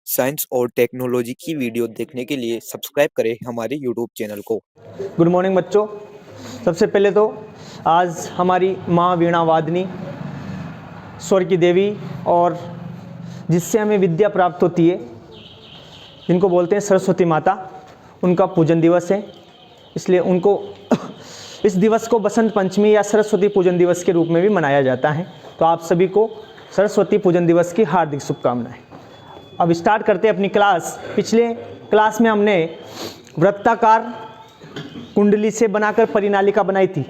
Science और technology की video देखने के लिए सब्सक्राइब करें हमारे यूट्यूब चैनल को। गुड मॉर्निंग बच्चों। सबसे पहले तो आज हमारी माँ वीणा वादनी, स्वर की देवी, और जिससे हमें विद्या प्राप्त होती है, जिनको बोलते हैं सरस्वती माता, उनका पूजन दिवस है। इसलिए उनको इस दिवस को बसंत पंचमी या सरस्वती पूजन दिवस के रूप में भी मनाया जाता है। तो आप सभी को सरस्वती पूजन दिवस की हार्दिक शुभकामनाएं। अब स्टार्ट करते हैं अपनी क्लास। पिछले क्लास में हमने वृत्ताकार कुंडली से बनाकर परिनालिका बनाई थी।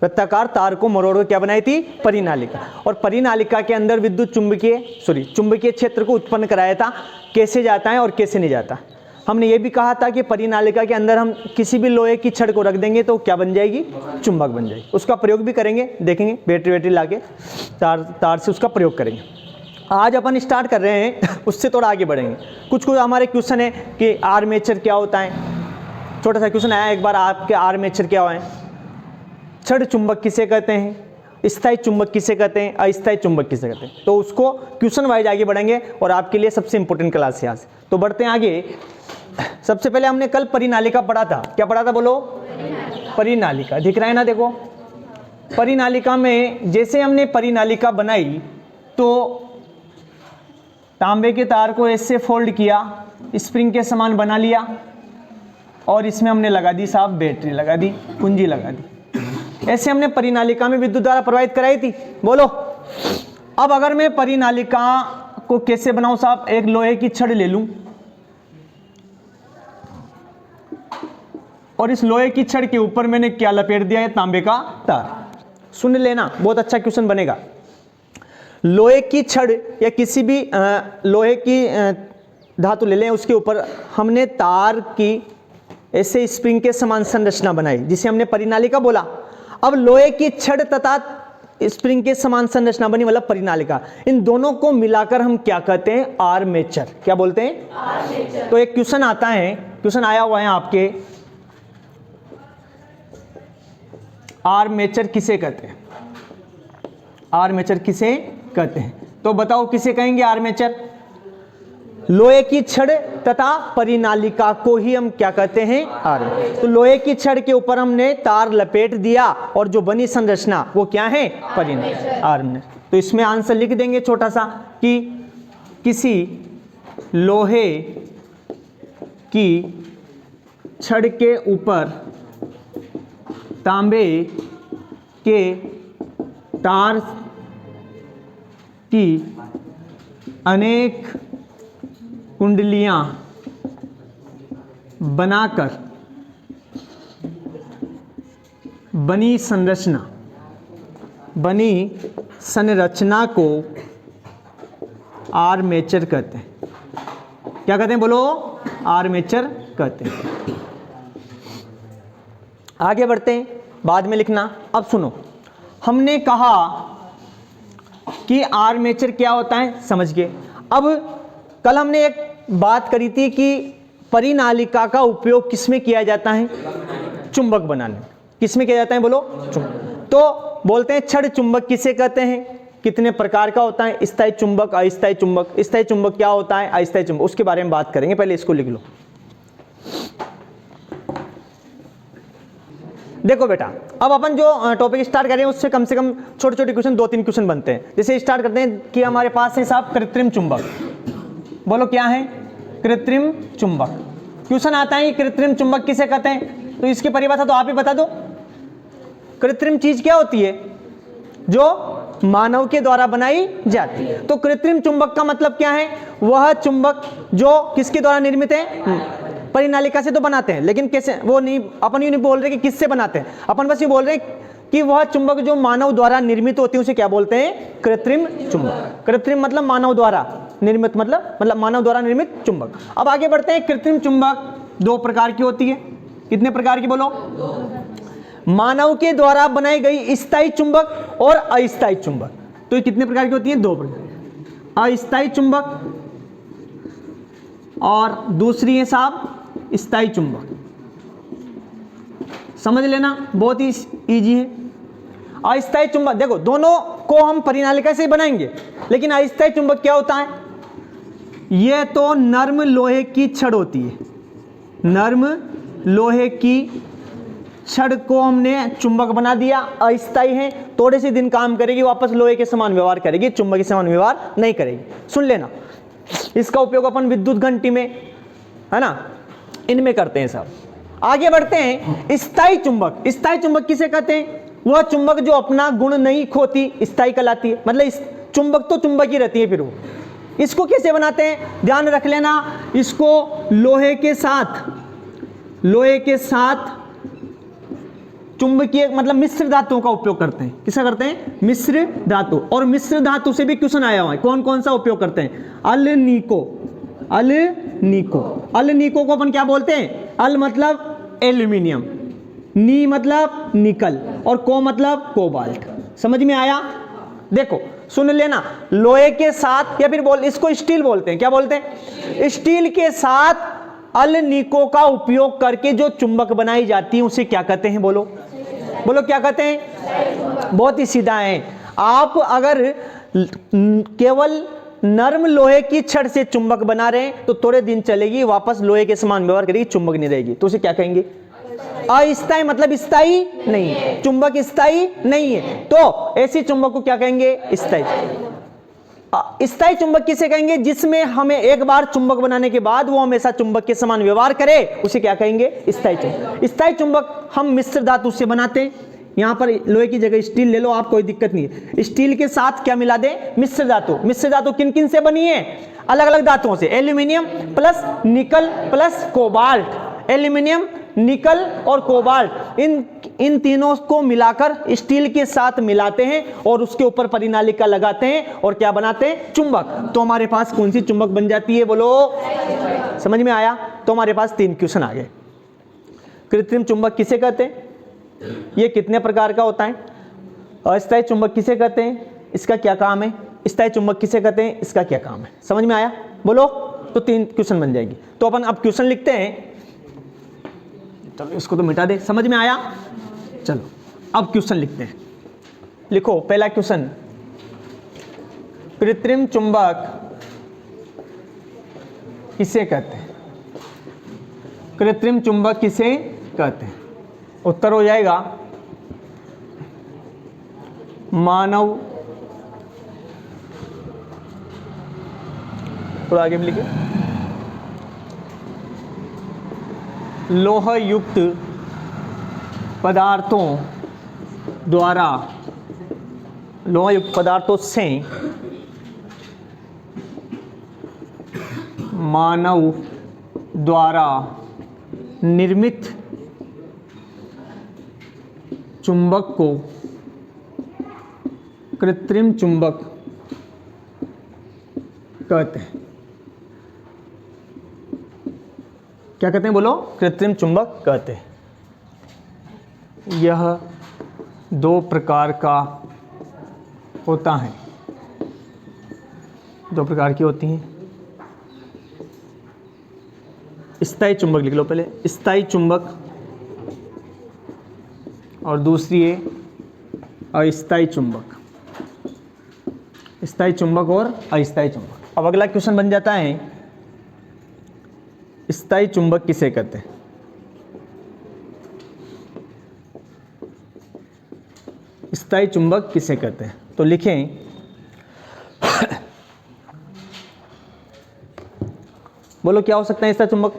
वृत्ताकार तार को मरोड़ क्या बनाई थी? परिनालिका। और परिनालिका के अंदर विद्युत चुंबकीय क्षेत्र को उत्पन्न कराया था, कैसे जाता है और कैसे नहीं जाता। हमने ये भी कहा था कि परिनालिका के अंदर हम किसी भी लोहे की छड़ को रख देंगे तो क्या बन जाएगी? चुंबक बन जाएगी। उसका प्रयोग भी करेंगे, देखेंगे बैटरी लाके तार से उसका प्रयोग करेंगे। आज अपन स्टार्ट कर रहे हैं, उससे थोड़ा आगे बढ़ेंगे। कुछ हमारे क्वेश्चन है कि आर्मेचर क्या होता है। छोटा सा क्वेश्चन आया एक बार आपके, आर्मेचर क्या है, छड़ चुंबक किसे कहते हैं, स्थायी चुंबक किसे कहते हैं, अस्थायी चुंबक किसे कहते हैं। तो उसको क्वेश्चन वाइज आगे बढ़ेंगे और आपके लिए सबसे इंपॉर्टेंट क्लास है आज। तो बढ़ते हैं आगे। सबसे पहले हमने कल परिनालिका पढ़ा था। क्या पढ़ा था बोलो? परिनालिका। दिख रहा है ना? देखो, परिनालिका में जैसे हमने परिनालिका बनाई तो तांबे के तार को ऐसे फोल्ड किया, स्प्रिंग के समान बना लिया, और इसमें हमने लगा दी साहब बैटरी, लगा दी कुंजी, लगा दी। ऐसे हमने परिनालिका में विद्युत धारा प्रवाहित कराई थी। बोलो, अब अगर मैं परिनालिका को कैसे बनाऊं साहब? एक लोहे की छड़ ले लूं और इस लोहे की छड़ के ऊपर मैंने क्या लपेट दिया है? तांबे का तार। सुन लेना, बहुत अच्छा क्वेश्चन बनेगा। लोहे की छड़ या किसी भी लोहे की धातु ले लें, उसके ऊपर हमने तार की ऐसे स्प्रिंग के समान संरचना बनाई, जिसे हमने परिनालिका बोला। अब लोहे की छड़ तथा स्प्रिंग के समान संरचना बनी, मतलब परिनालिका। इन दोनों को मिलाकर हम क्या कहते हैं? आर्मेचर। क्या बोलते हैं? आर्मेचर। तो एक क्वेश्चन आता है, क्वेश्चन आया हुआ है आपके, आर्मेचर किसे कहते हैं? आर्मेचर किसे कहते हैं? तो बताओ किसे कहेंगे आर्मेचर? लोहे की छड़ तथा परिनालिका को ही हम क्या कहते हैं? आर्मेचर। तो लोहे की छड़ के ऊपर हमने तार लपेट दिया और जो बनी संरचना वो क्या है? परिनालिका, आर्मेचर। तो इसमें आंसर लिख देंगे छोटा सा कि किसी लोहे की छड़ के ऊपर तांबे के तार की अनेक कुंडलियां बनाकर बनी संरचना को आर्मेचर कहते हैं। क्या कहते हैं बोलो? आर्मेचर कहते हैं। आगे बढ़ते हैं, बाद में लिखना। अब सुनो, हमने कहा कि आर्मेचर क्या होता है, समझ गए। अब कल हमने एक बात करी थी कि परिनालिका का उपयोग किसमें किया जाता है? चुंबक बनाने। किसमें किया जाता है बोलो? चुंबक। तो बोलते हैं छड़ चुंबक किसे कहते हैं? कितने प्रकार का होता है? स्थायी चुंबक, अस्थायी चुंबक। स्थायी चुंबक क्या होता है, अस्थायी चुंबक, उसके बारे में बात करेंगे। पहले इसको लिख लो। देखो बेटा, अब अपन जो टॉपिक स्टार्ट कर रहे हैं उससे कम से कम छोटे छोटे क्वेश्चन, 2-3 क्वेश्चन बनते हैं। जैसे स्टार्ट करते हैं कि हमारे पास है साहब कृत्रिम चुंबक। बोलो क्या है? कृत्रिम चुंबक। क्वेश्चन आता है कृत्रिम चुंबक किसे कहते हैं? तो इसकी परिभाषा तो आप ही बता दो। कृत्रिम चीज क्या होती है? जो मानव के द्वारा बनाई जाती है। तो कृत्रिम चुंबक का मतलब क्या है? वह चुंबक जो किसके द्वारा निर्मित है? परिनालिका से तो बनाते हैं, लेकिन कैसे? वो नहीं, अपन ये नहीं बोल रहे कि किससे बनाते हैं, अपन बस ये बोल रहे हैं कि वह चुंबक जो मानव द्वारा निर्मित होती है उसे क्या बोलते हैं? कृत्रिम चुंबक। कृत्रिम मतलब मानव द्वारा निर्मित, मतलब मानव द्वारा निर्मित चुंबक। अब आगे बढ़ते हैं। कृत्रिम चुंबक 2 प्रकार की होती है। कितने प्रकार की बोलो? मानव के द्वारा बनाई गई स्थायी चुंबक और अस्थायी चुंबक। तो ये कितने प्रकार की होती है? 2 प्रकार। अस्थायी चुंबक और दूसरी है साहब स्थायी चुंबक। समझ लेना, बहुत ही इजी है। अस्थायी चुंबक, देखो दोनों को हम परिनालिका से ही बनाएंगे, लेकिन अस्थायी चुंबक क्या होता है? ये तो नर्म लोहे की छड़ होती है, नर्म लोहे की छड़ को हमने चुंबक बना दिया, अस्थायी है, थोड़े से दिन काम करेगी, वापस लोहे के समान व्यवहार करेगी, चुंबक के समान व्यवहार नहीं करेगी। सुन लेना, इसका उपयोग अपन विद्युत घंटी में, है ना, इनमें करते हैं सब। आगे बढ़ते हैं, स्थायी चुंबक। स्थायी चुंबक किसे कहते हैं? वह चुंबक जो अपना गुण नहीं खोती, स्थायी कहलाती है। मतलब इस चुंबक तो चुंबक ही रहती है। फिर वो इसको कैसे बनाते हैं, ध्यान रख लेना, इसको लोहे के साथ चुंबकीय मतलब मिश्र धातुओं का उपयोग करते हैं। किसका करते हैं? मिश्र धातु। और मिश्र धातु से भी क्वेश्चन आया हुआ है, कौन कौन सा उपयोग करते हैं? Alnico, alnico. अल्निको को अपन क्या बोलते हैं? अल मतलब एल्यूमिनियम, नी मतलब निकल, और को मतलब कोबाल्ट। समझ में आया? देखो सुन लेना, लोहे के साथ, या फिर इसको स्टील बोलते हैं। क्या बोलते हैं? स्टील के साथ अल्निको का उपयोग करके जो चुंबक बनाई जाती है उसे क्या कहते हैं? बोलो बोलो, क्या कहते हैं? बहुत ही सीधा है। आप अगर केवल नर्म लोहे की छड़ से चुंबक बना रहे हैं तो थोड़े दिन चलेगी, वापस लोहे के समान व्यवहार करेगी, चुंबक नहीं रहेगी, तो उसे क्या कहेंगे? अस्थायी। मतलब स्थायी नहीं है, चुंबक स्थायी नहीं है, तो ऐसी चुंबक को क्या कहेंगे? स्थायी। स्थायी चुंबक किसे कहेंगे? जिसमें हमें एक बार चुंबक बनाने के बाद वो हमेशा चुंबक के समान व्यवहार करे, उसे क्या कहेंगे? स्थायी चुंबक। स्थायी चुंबक हम मिश्र धातु से बनाते हैं। यहां पर लोहे की जगह स्टील ले लो आप, कोई दिक्कत नहीं है। स्टील के साथ क्या मिला दें? मिश्र धातु। मिश्र धातु किन किन से बनी है? अलग अलग धातुओं से। Aluminium plus nickel plus cobalt. Aluminium, निकल और कोबाल्ट, इन तीनों को मिलाकर स्टील के साथ मिलाते हैं और उसके ऊपर परिनालिका लगाते हैं और क्या बनाते हैं? चुंबक। तो हमारे पास कौन सी चुंबक बन जाती है? बोलो, समझ में आया? तो हमारे पास 3 क्वेश्चन आ गए। कृत्रिम चुंबक किसे कहते हैं? ये कितने प्रकार का होता है? अस्थायी चुंबक किसे कहते हैं? इसका क्या काम है? स्थायी चुंबक किसे कहते हैं? इसका क्या काम है? समझ में आया? बोलो। तो 3 क्वेश्चन बन जाएगी। तो अपन अब क्वेश्चन लिखते हैं। चलो इसको तो मिटा दे। समझ में आया? चलो अब क्वेश्चन लिखते हैं। लिखो पहला क्वेश्चन, कृत्रिम चुंबक किसे कहते हैं? कृत्रिम चुंबक किसे कहते हैं? उत्तर हो जाएगा मानव, थोड़ा आगे भी लिखे, लोह युक्त पदार्थों द्वारा, लोह युक्त पदार्थों से मानव द्वारा निर्मित चुंबक को कृत्रिम चुंबक कहते हैं। क्या कहते हैं? बोलो। कृत्रिम चुंबक कहते हैं। यह 2 प्रकार का होता है। 2 प्रकार की होती हैं। स्थायी चुंबक लिख लो पहले, स्थायी चुंबक, और दूसरी है अस्थायी चुंबक। स्थायी चुंबक और अस्थायी चुंबक। अब अगला क्वेश्चन बन जाता है, स्थायी चुंबक किसे कहते हैं? स्थायी चुंबक किसे कहते हैं? तो लिखें बोलो क्या हो सकता है स्थायी चुंबक?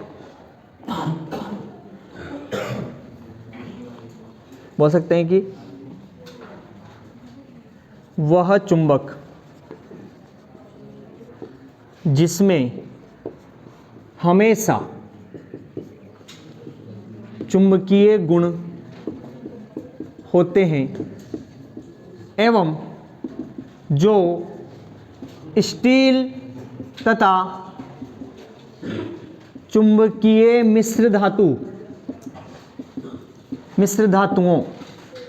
बोल सकते हैं कि वह चुंबक जिसमें हमेशा चुंबकीय गुण होते हैं एवं जो स्टील तथा चुंबकीय मिश्र धातुओं,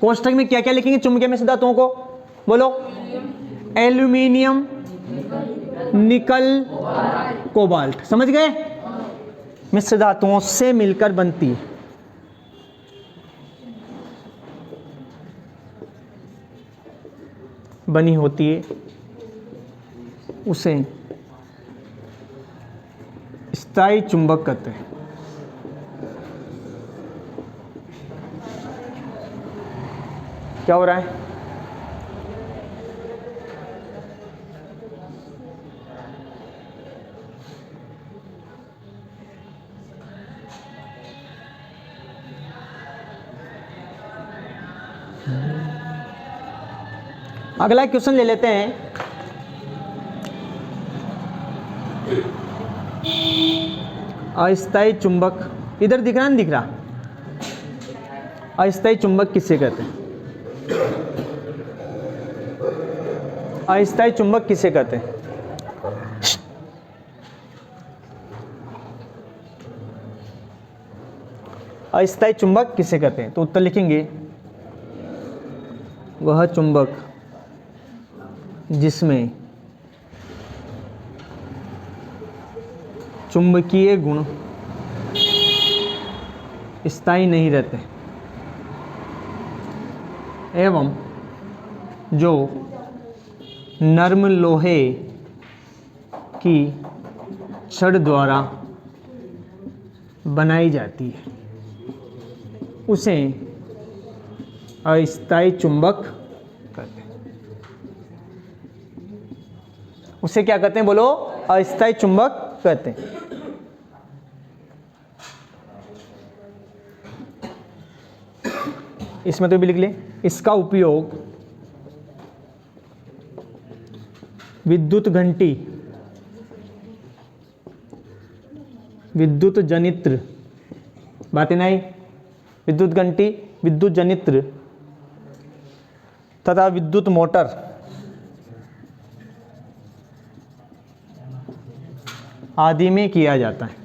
कोष्ठक में क्या क्या लिखेंगे चुंबकीय मिश्र धातुओं को? बोलो। एल्यूमिनियम, निकल, कोबाल्ट। समझ गए? मिश्र धातुओं से मिलकर बनती है। बनी होती है उसे स्थायी चुंबक कहते हैं। क्या हो रहा है? अगला क्वेश्चन ले लेते हैं। अस्थायी चुंबक, इधर दिख रहा नहीं दिख रहा? अस्थायी चुंबक किसे कहते हैं? अस्थायी चुंबक किसे कहते हैं? अस्थायी चुंबक किसे कहते हैं? तो उत्तर लिखेंगे, वह चुंबक जिसमें चुंबकीय गुण स्थायी नहीं रहते एवं जो नर्म लोहे की छड़ द्वारा बनाई जाती है, उसे अस्थायी चुंबक कहते हैं। उसे क्या कहते हैं? बोलो, अस्थायी चुंबक कहते हैं। इसमें तो भी लिख ले, इसका उपयोग विद्युत घंटी, विद्युत जनित्र, बातें नहीं, विद्युत घंटी, विद्युत जनित्र तथा विद्युत मोटर आदि में किया जाता है।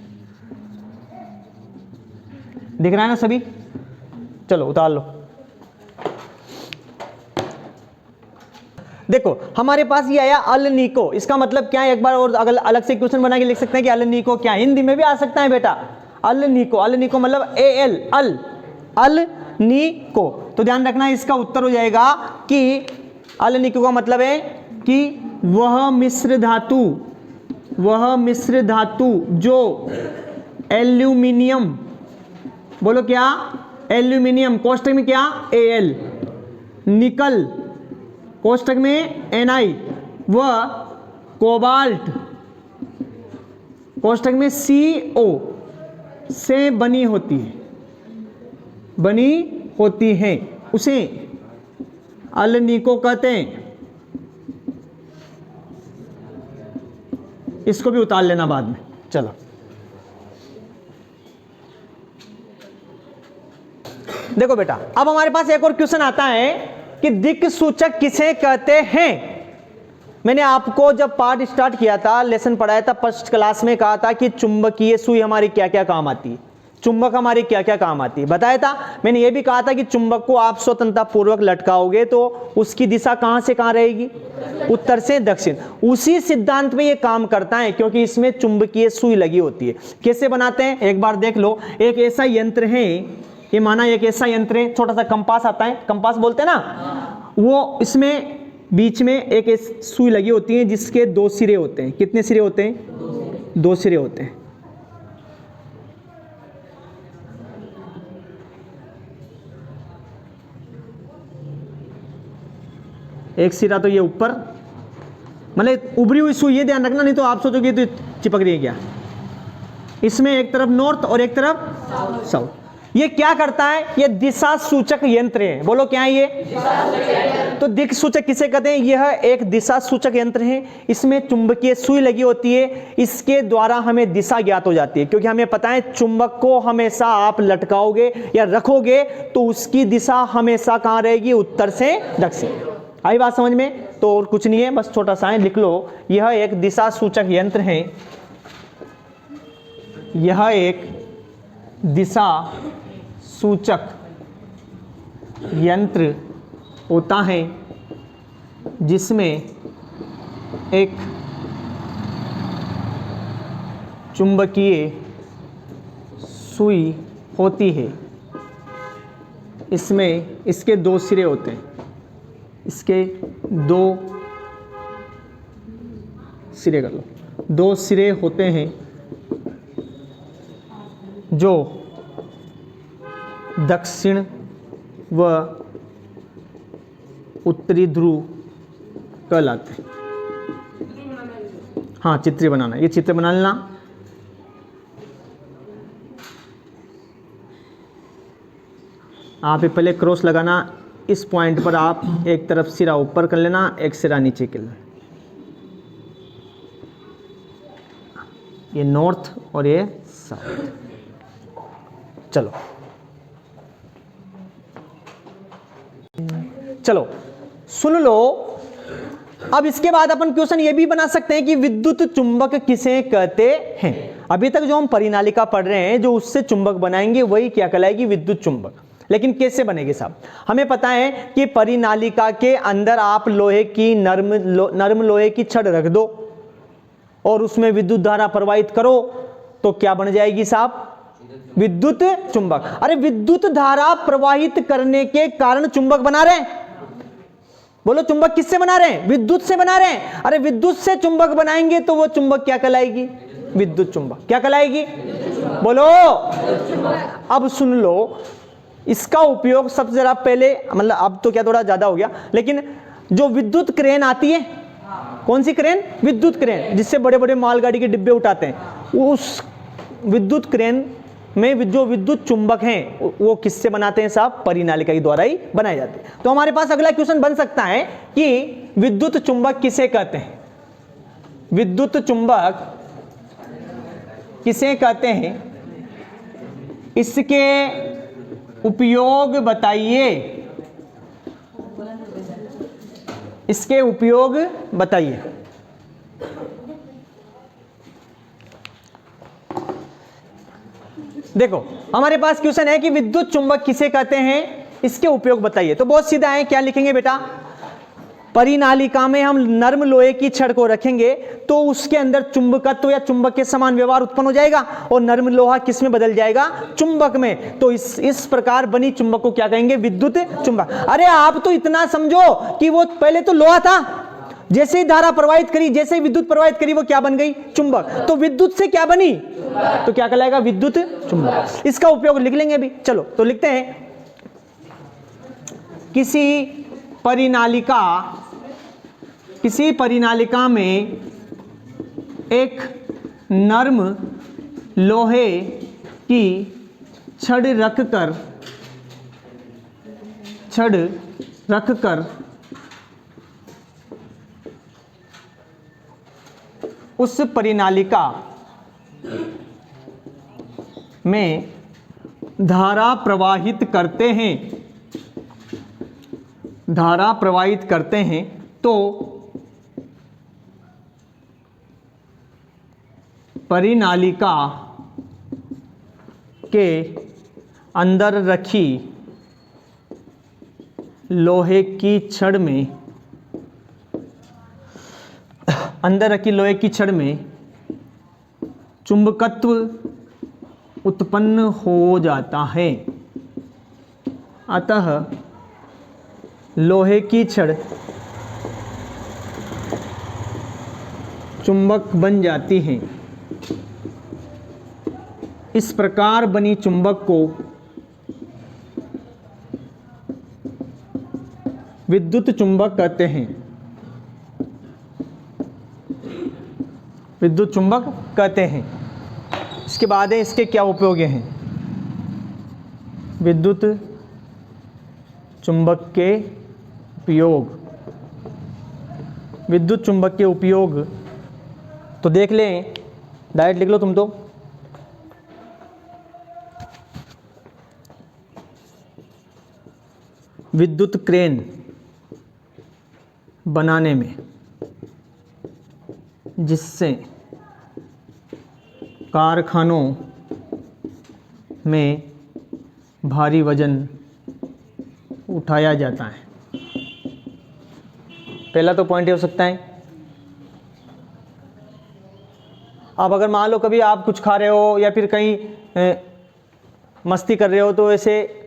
दिख रहा है ना सभी? चलो उतार लो। देखो हमारे पास ये आया अल नीको, इसका मतलब क्या है? एक बार और अगर अलग से क्वेश्चन बना के लिख सकते हैं कि अल नीको क्या है? हिंदी में भी आ सकता है बेटा। अल नीको, अल नीको मतलब ए एल, अल, अल नीको। तो ध्यान रखना, इसका उत्तर हो जाएगा कि अल नीको का मतलब है कि वह मिश्र धातु, वह मिश्र धातु जो एल्यूमिनियम, बोलो क्या? एल्यूमिनियम, कोष्टक में क्या? एल, निकल कोष्टक में Ni, व कोबाल्ट कोष्टक में CO से बनी होती है, बनी होती है, उसे अल नीको कहते हैं। इसको भी उतार लेना बाद में। चलो देखो बेटा, अब हमारे पास एक और क्वेश्चन आता है कि दिक् सूचक किसे कहते हैं। मैंने आपको जब पार्ट स्टार्ट किया था, लेसन पढ़ाया था फर्स्ट क्लास में, कहा था कि चुंबकीय सुई हमारी क्या क्या काम आती है, चुंबक हमारी क्या क्या काम आती है, बताया था। मैंने ये भी कहा था कि चुंबक को आप स्वतंत्रता पूर्वक लटकाओगे तो उसकी दिशा कहां से कहां रहेगी? उत्तर से दक्षिण। उसी सिद्धांत में ये काम करता है, क्योंकि इसमें चुंबकीय सुई लगी होती है। कैसे बनाते हैं एक बार देख लो। एक ऐसा यंत्र है, ये माना एक ऐसा यंत्र है, छोटा सा कंपास आता है, कंपास बोलते हैं ना, वो इसमें बीच में एक सुई लगी होती है जिसके 2 सिरे होते हैं। कितने सिरे होते हैं? 2 सिरे होते हैं। एक सिरा तो ये ऊपर, मतलब उभरी हुई सुई, ये ध्यान रखना, नहीं तो आप सोचोगे तो चिपक रही है क्या। इसमें एक तरफ नॉर्थ और एक तरफ साउथ। ये क्या करता है? ये दिशा सूचक यंत्र है। बोलो क्या है ये? तो दिक् सूचक किसे कहते हैं? यह एक दिशा सूचक यंत्र है। इसमें चुंबकीय सुई लगी होती है, इसके द्वारा हमें दिशा ज्ञात हो जाती है, क्योंकि हमें पता है चुंबक को हमेशा आप लटकाओगे या रखोगे तो उसकी दिशा हमेशा कहां रहेगी? उत्तर से दक्षिण। आई बात समझ में? तो और कुछ नहीं है, बस छोटा सा है, लिख लो। यह एक दिशा सूचक यंत्र है, यह एक दिशा सूचक यंत्र होता है जिसमें एक चुंबकीय सुई होती है। इसमें इसके 2 सिरे होते हैं, इसके 2 सिरे कर लो, 2 सिरे होते हैं जो दक्षिण व उत्तरी ध्रुव कहलाते हैं। हाँ, चित्र बनाना, ये चित्र बना लेना। आप ये पहले क्रॉस लगाना, इस पॉइंट पर आप एक तरफ सिरा ऊपर कर लेना, एक सिरा नीचे कर लेना। ये नॉर्थ और ये साउथ। चलो चलो सुन लो। अब इसके बाद अपन क्वेश्चन ये भी बना सकते हैं कि विद्युत चुंबक किसे कहते हैं। अभी तक जो हम परिनालिका पढ़ रहे हैं, जो उससे चुंबक बनाएंगे वही क्या कहलाएगी, विद्युत चुंबक। लेकिन कैसे बनेगी साहब? हमें पता है कि परिनालिका के अंदर आप लोहे की नर्म लोहे की छड़ रख दो और उसमें विद्युत धारा प्रवाहित करो तो क्या बन जाएगी साहब, विद्युत चुंबक। अरे विद्युत धारा प्रवाहित करने के कारण चुंबक बना रहे हैं। बोलो, चुंबक किससे बना रहे हैं? विद्युत से बना रहे हैं। अरे विद्युत से चुंबक बनाएंगे तो वो चुंबक क्या कहलाएगी, विद्युत चुंबक। क्या कहलाएगी, बोलो। अब सुन लो, इसका उपयोग सबसे जरा पहले, मतलब अब तो क्या थोड़ा ज्यादा हो गया, लेकिन जो विद्युत क्रेन आती है, कौन सी क्रेन, विद्युत क्रेन, जिससे बड़े बड़े मालगाड़ी के डिब्बे उठाते हैं, उस विद्युत क्रेन में जो विद्युत चुंबक हैं वो किससे बनाते हैं साहब, परिनालिका के द्वारा ही बनाए जाते हैं। तो हमारे पास अगला क्वेश्चन बन सकता है कि विद्युत चुंबक किसे कहते हैं, विद्युत चुंबक किसे कहते हैं, इसके उपयोग बताइए, इसके उपयोग बताइए। देखो, हमारे पास क्वेश्चन है कि विद्युत चुंबक किसे कहते हैं, इसके उपयोग बताइए। तो बहुत सीधा है, क्या लिखेंगे बेटा, परिनालिका में हम नर्म लोहे की छड़ को रखेंगे तो उसके अंदर चुंबकत्व या चुंबक के समान व्यवहार उत्पन्न हो जाएगा और नर्म लोहा किस में बदल जाएगा, चुंबक में। तो इस प्रकार बनी चुंबक को क्या कहेंगे, विद्युत चुंबक। अरे आप तो इतना समझो कि वो पहले तो लोहा था, जैसे ही धारा प्रवाहित करी, जैसे ही विद्युत प्रवाहित करी, वो क्या बन गई, चुंबक। तो विद्युत से क्या बनी, तो क्या कहलाएगा, विद्युत चुंबक। इसका उपयोग लिख लेंगे अभी। चलो तो लिखते हैं, किसी परिनालिका में एक नर्म लोहे की छड़ रखकर उस परिनालिका में धारा प्रवाहित करते हैं तो परिनालिका के अंदर रखी लोहे की छड़ में चुंबकत्व उत्पन्न हो जाता है। अतः लोहे की छड़ चुंबक बन जाती है। इस प्रकार बनी चुंबक को विद्युत चुंबक कहते हैं, विद्युत चुंबक कहते हैं। इसके बाद है, इसके क्या उपयोग हैं, विद्युत चुंबक के उपयोग। विद्युत चुंबक के उपयोग तो देख लें, डायरेक्ट लिख लो तुम तो। विद्युत क्रेन बनाने में, जिससे कारखानों में भारी वजन उठाया जाता है। पहला तो पॉइंट ये हो सकता है। अब अगर मान लो कभी आप कुछ खा रहे हो या फिर कहीं मस्ती कर रहे हो, तो ऐसे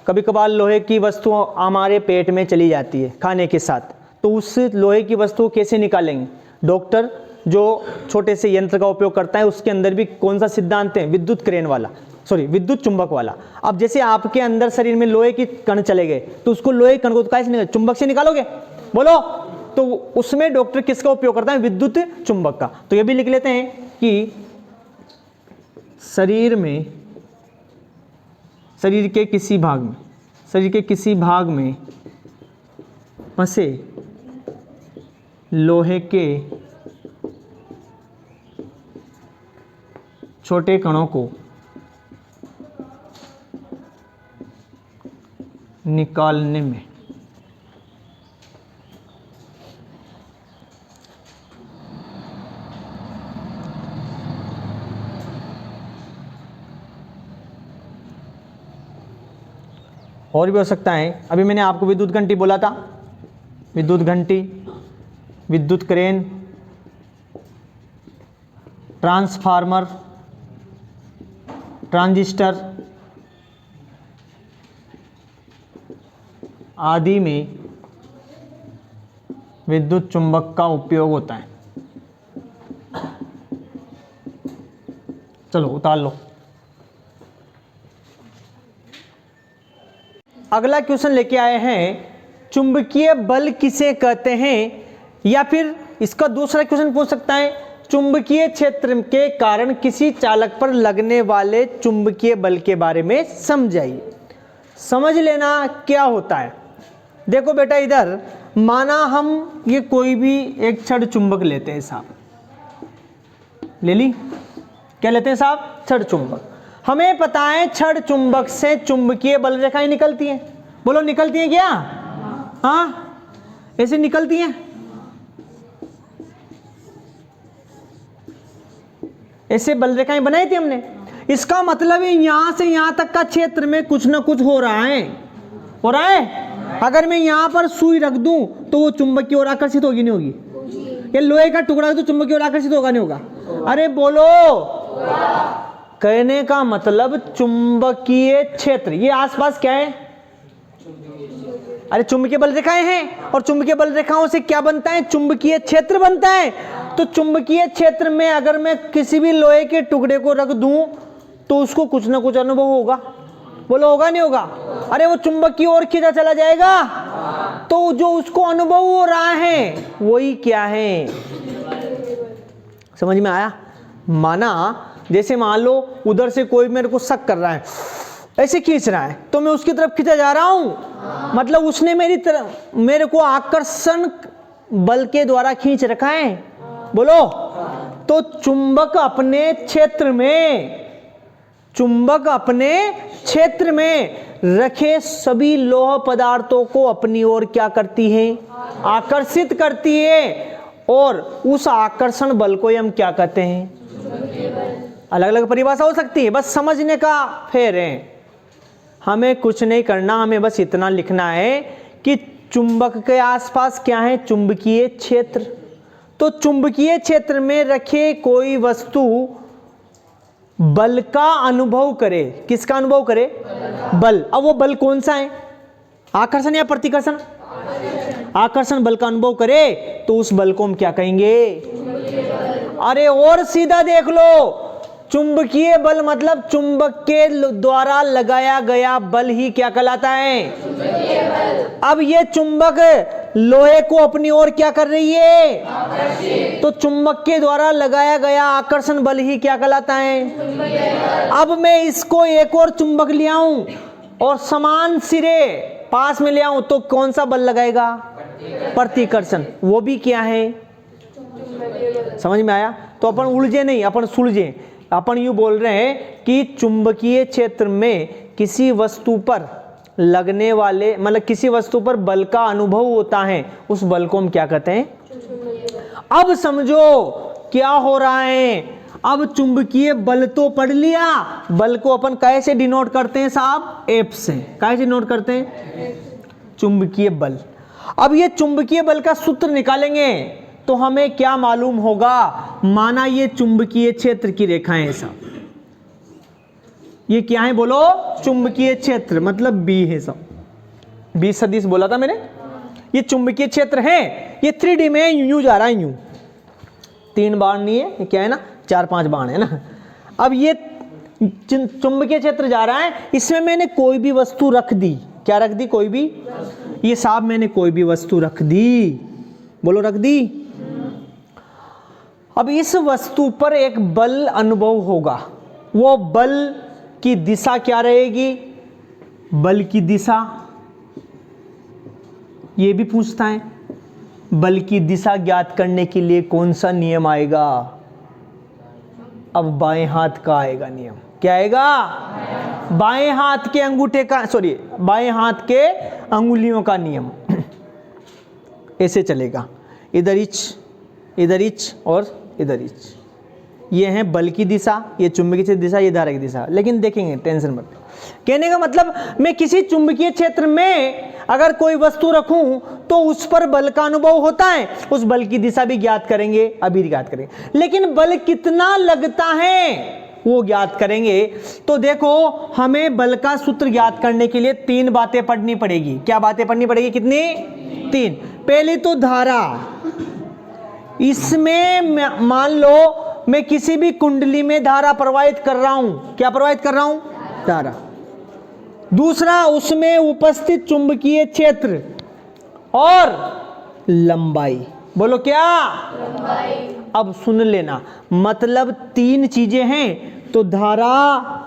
कभी कभार लोहे की वस्तु हमारे पेट में चली जाती है खाने के साथ, तो उस लोहे की वस्तु को कैसे निकालेंगे? डॉक्टर जो छोटे से यंत्र का उपयोग करता है उसके अंदर भी कौन सा सिद्धांत है? विद्युत करेन वाला, सॉरी विद्युत चुंबक वाला। अब जैसे आपके अंदर शरीर में लोहे की कण चले गए तो उसको लोहे कण को कैसे निकाल, चुंबक से निकालोगे? बोलो। तो उसमें डॉक्टर किसका उपयोग करता है? विद्युत चुंबक का। तो ये भी लिख लेते हैं कि शरीर के किसी भाग में फंसे लोहे के छोटे कणों को निकालने में और भी हो सकता है। अभी मैंने आपको विद्युत घंटी बोला था, विद्युत घंटी, विद्युत क्रेन, ट्रांसफार्मर, ट्रांजिस्टर आदि में विद्युत चुंबक का उपयोग होता है। चलो उतार लो। अगला क्वेश्चन लेके आए हैं, चुंबकीय बल किसे कहते हैं? या फिर इसका दूसरा क्वेश्चन पूछ सकता है, चुंबकीय क्षेत्र के कारण किसी चालक पर लगने वाले चुंबकीय बल के बारे में समझाइए। समझ लेना क्या होता है। देखो बेटा, इधर माना हम ये कोई भी एक क्षण चुंबक लेते हैं साहब, ले ली, क्या लेते हैं साहब? क्षण चुंबक। हमें पता है क्षण चुंबक से चुंबकीय बल रेखाएं निकलती हैं। बोलो, निकलती हैं क्या? हाँ, ऐसे निकलती हैं, ऐसे बल रेखाएं बनाई थी हमने। इसका मतलब है यहां से यहां तक का क्षेत्र में कुछ ना कुछ हो रहा है, हो रहा है। अगर मैं यहां पर सुई रख दूं तो वो चुंबक की ओर आकर्षित होगी नहीं होगी? ये लोहे का टुकड़ा तो चुंबक की ओर आकर्षित होगा नहीं होगा? अरे बोलो। कहने का मतलब चुंबकीय क्षेत्र, ये आसपास क्या है? अरे चुंबकीय बल रेखाएं हैं, और चुंबकीय बल रेखाओं से क्या बनता है? चुंबकीय क्षेत्र बनता है। तो चुंबकीय क्षेत्र में अगर मैं किसी भी लोहे के टुकड़े को रख दूं तो उसको कुछ ना कुछ अनुभव होगा। बोलो, होगा नहीं होगा? अरे वो चुंबक की ओर खींचा चला जाएगा। तो जो उसको अनुभव हो रहा है वही क्या है? समझ में आया? माना जैसे मान लो उधर से कोई मेरे को शक कर रहा है, ऐसे खींच रहा है, तो मैं उसकी तरफ खींचा जा रहा हूं, मतलब उसने मेरे को आकर्षण बल के द्वारा खींच रखा है। बोलो। तो चुंबक अपने क्षेत्र में रखे सभी लौह पदार्थों को अपनी ओर क्या करती है? आकर्षित करती है। और उस आकर्षण बल को हम क्या कहते हैं? अलग अलग परिभाषा हो सकती है, बस समझने का फेर है। हमें कुछ नहीं करना, हमें बस इतना लिखना है कि चुंबक के आसपास क्या है? चुंबकीय क्षेत्र। तो चुंबकीय क्षेत्र में रखे कोई वस्तु बल का अनुभव करे। किसका अनुभव करे? बल। अब वो बल कौन सा है? आकर्षण या प्रतिकर्षण? आकर्षण बल का अनुभव करे तो उस बल को हम क्या कहेंगे? अरे और सीधा देख लो, चुंबकीय बल मतलब चुंबक के द्वारा लगाया गया बल ही क्या कहलाता है? अब ये चुंबक लोहे को अपनी ओर क्या कर रही है? तो चुंबक के द्वारा लगाया गया आकर्षण बल ही क्या कहलाता है? अब मैं इसको एक और चुंबक ले आऊं और समान सिरे पास में ले आऊं तो कौन सा बल लगाएगा? प्रतिकर्षण। वो भी क्या है? समझ में आया? तो अपन उलझे नहीं, अपन सुलझे। अपन यूं बोल रहे हैं कि चुंबकीय क्षेत्र में किसी वस्तु पर लगने वाले, मतलब किसी वस्तु पर बल का अनुभव होता है, उस बल को हम क्या कहते हैं? अब समझो क्या हो रहा है। अब चुंबकीय बल तो पढ़ लिया, बल को अपन कैसे डिनोट करते हैं साहब? एफ से। कैसे डिनोट करते हैं? चुंबकीय बल। अब ये चुंबकीय बल का सूत्र निकालेंगे तो हमें क्या मालूम होगा? माना ये चुंबकीय क्षेत्र की रेखाएं हैं साहब, ये क्या है? बोलो, चुंबकीय क्षेत्र मतलब बी है साहब। बी सदिश बोला था मैंने, ये चुंबकीय क्षेत्र है। ये 3D में यूं जा रहा है, यूं 3 बाण नहीं है, ये क्या है ना, 4-5 बाण है ना। अब ये चुंबकीय क्षेत्र जा रहा है, इसमें मैंने कोई भी वस्तु रख दी, क्या रख दी, कोई भी, ये साहब मैंने कोई भी वस्तु रख दी, बोलो रख दी। अब इस वस्तु पर एक बल अनुभव होगा, वो बल की दिशा क्या रहेगी, बल की दिशा, ये भी पूछता है। बल की दिशा ज्ञात करने के लिए कौन सा नियम आएगा, अब बाएं हाथ का आएगा नियम, क्या आएगा, बाएं हाथ के अंगूठे का, सॉरी बाएं हाथ के अंगुलियों का नियम। ऐसे चलेगा, इधर इच और इधर इच, ये है बल की दिशा, ये चुंबकीय दिशा, ये धारा की दिशा। लेकिन देखेंगे, टेंशन मत। कहने का मतलब मैं किसी चुंबकीय क्षेत्र में अगर कोई वस्तु रखूं तो उस पर बल का अनुभव होता है, उस बल की दिशा भी ज्ञात करेंगे, अभी ज्ञात करेंगे, लेकिन बल कितना लगता है वो ज्ञात करेंगे। तो देखो, हमें बल का सूत्र ज्ञात करने के लिए 3 बातें पढ़नी पड़ेगी। क्या बातें पढ़नी पड़ेगी, कितनी, 3। पहली तो धारा, इसमें मान लो मैं किसी भी कुंडली में धारा प्रवाहित कर रहा हूं, क्या प्रवाहित कर रहा हूं, धारा। दूसरा, उसमें उपस्थित चुंबकीय क्षेत्र और लंबाई, बोलो क्या, लंबाई। अब सुन लेना, मतलब 3 चीजें हैं, तो धारा,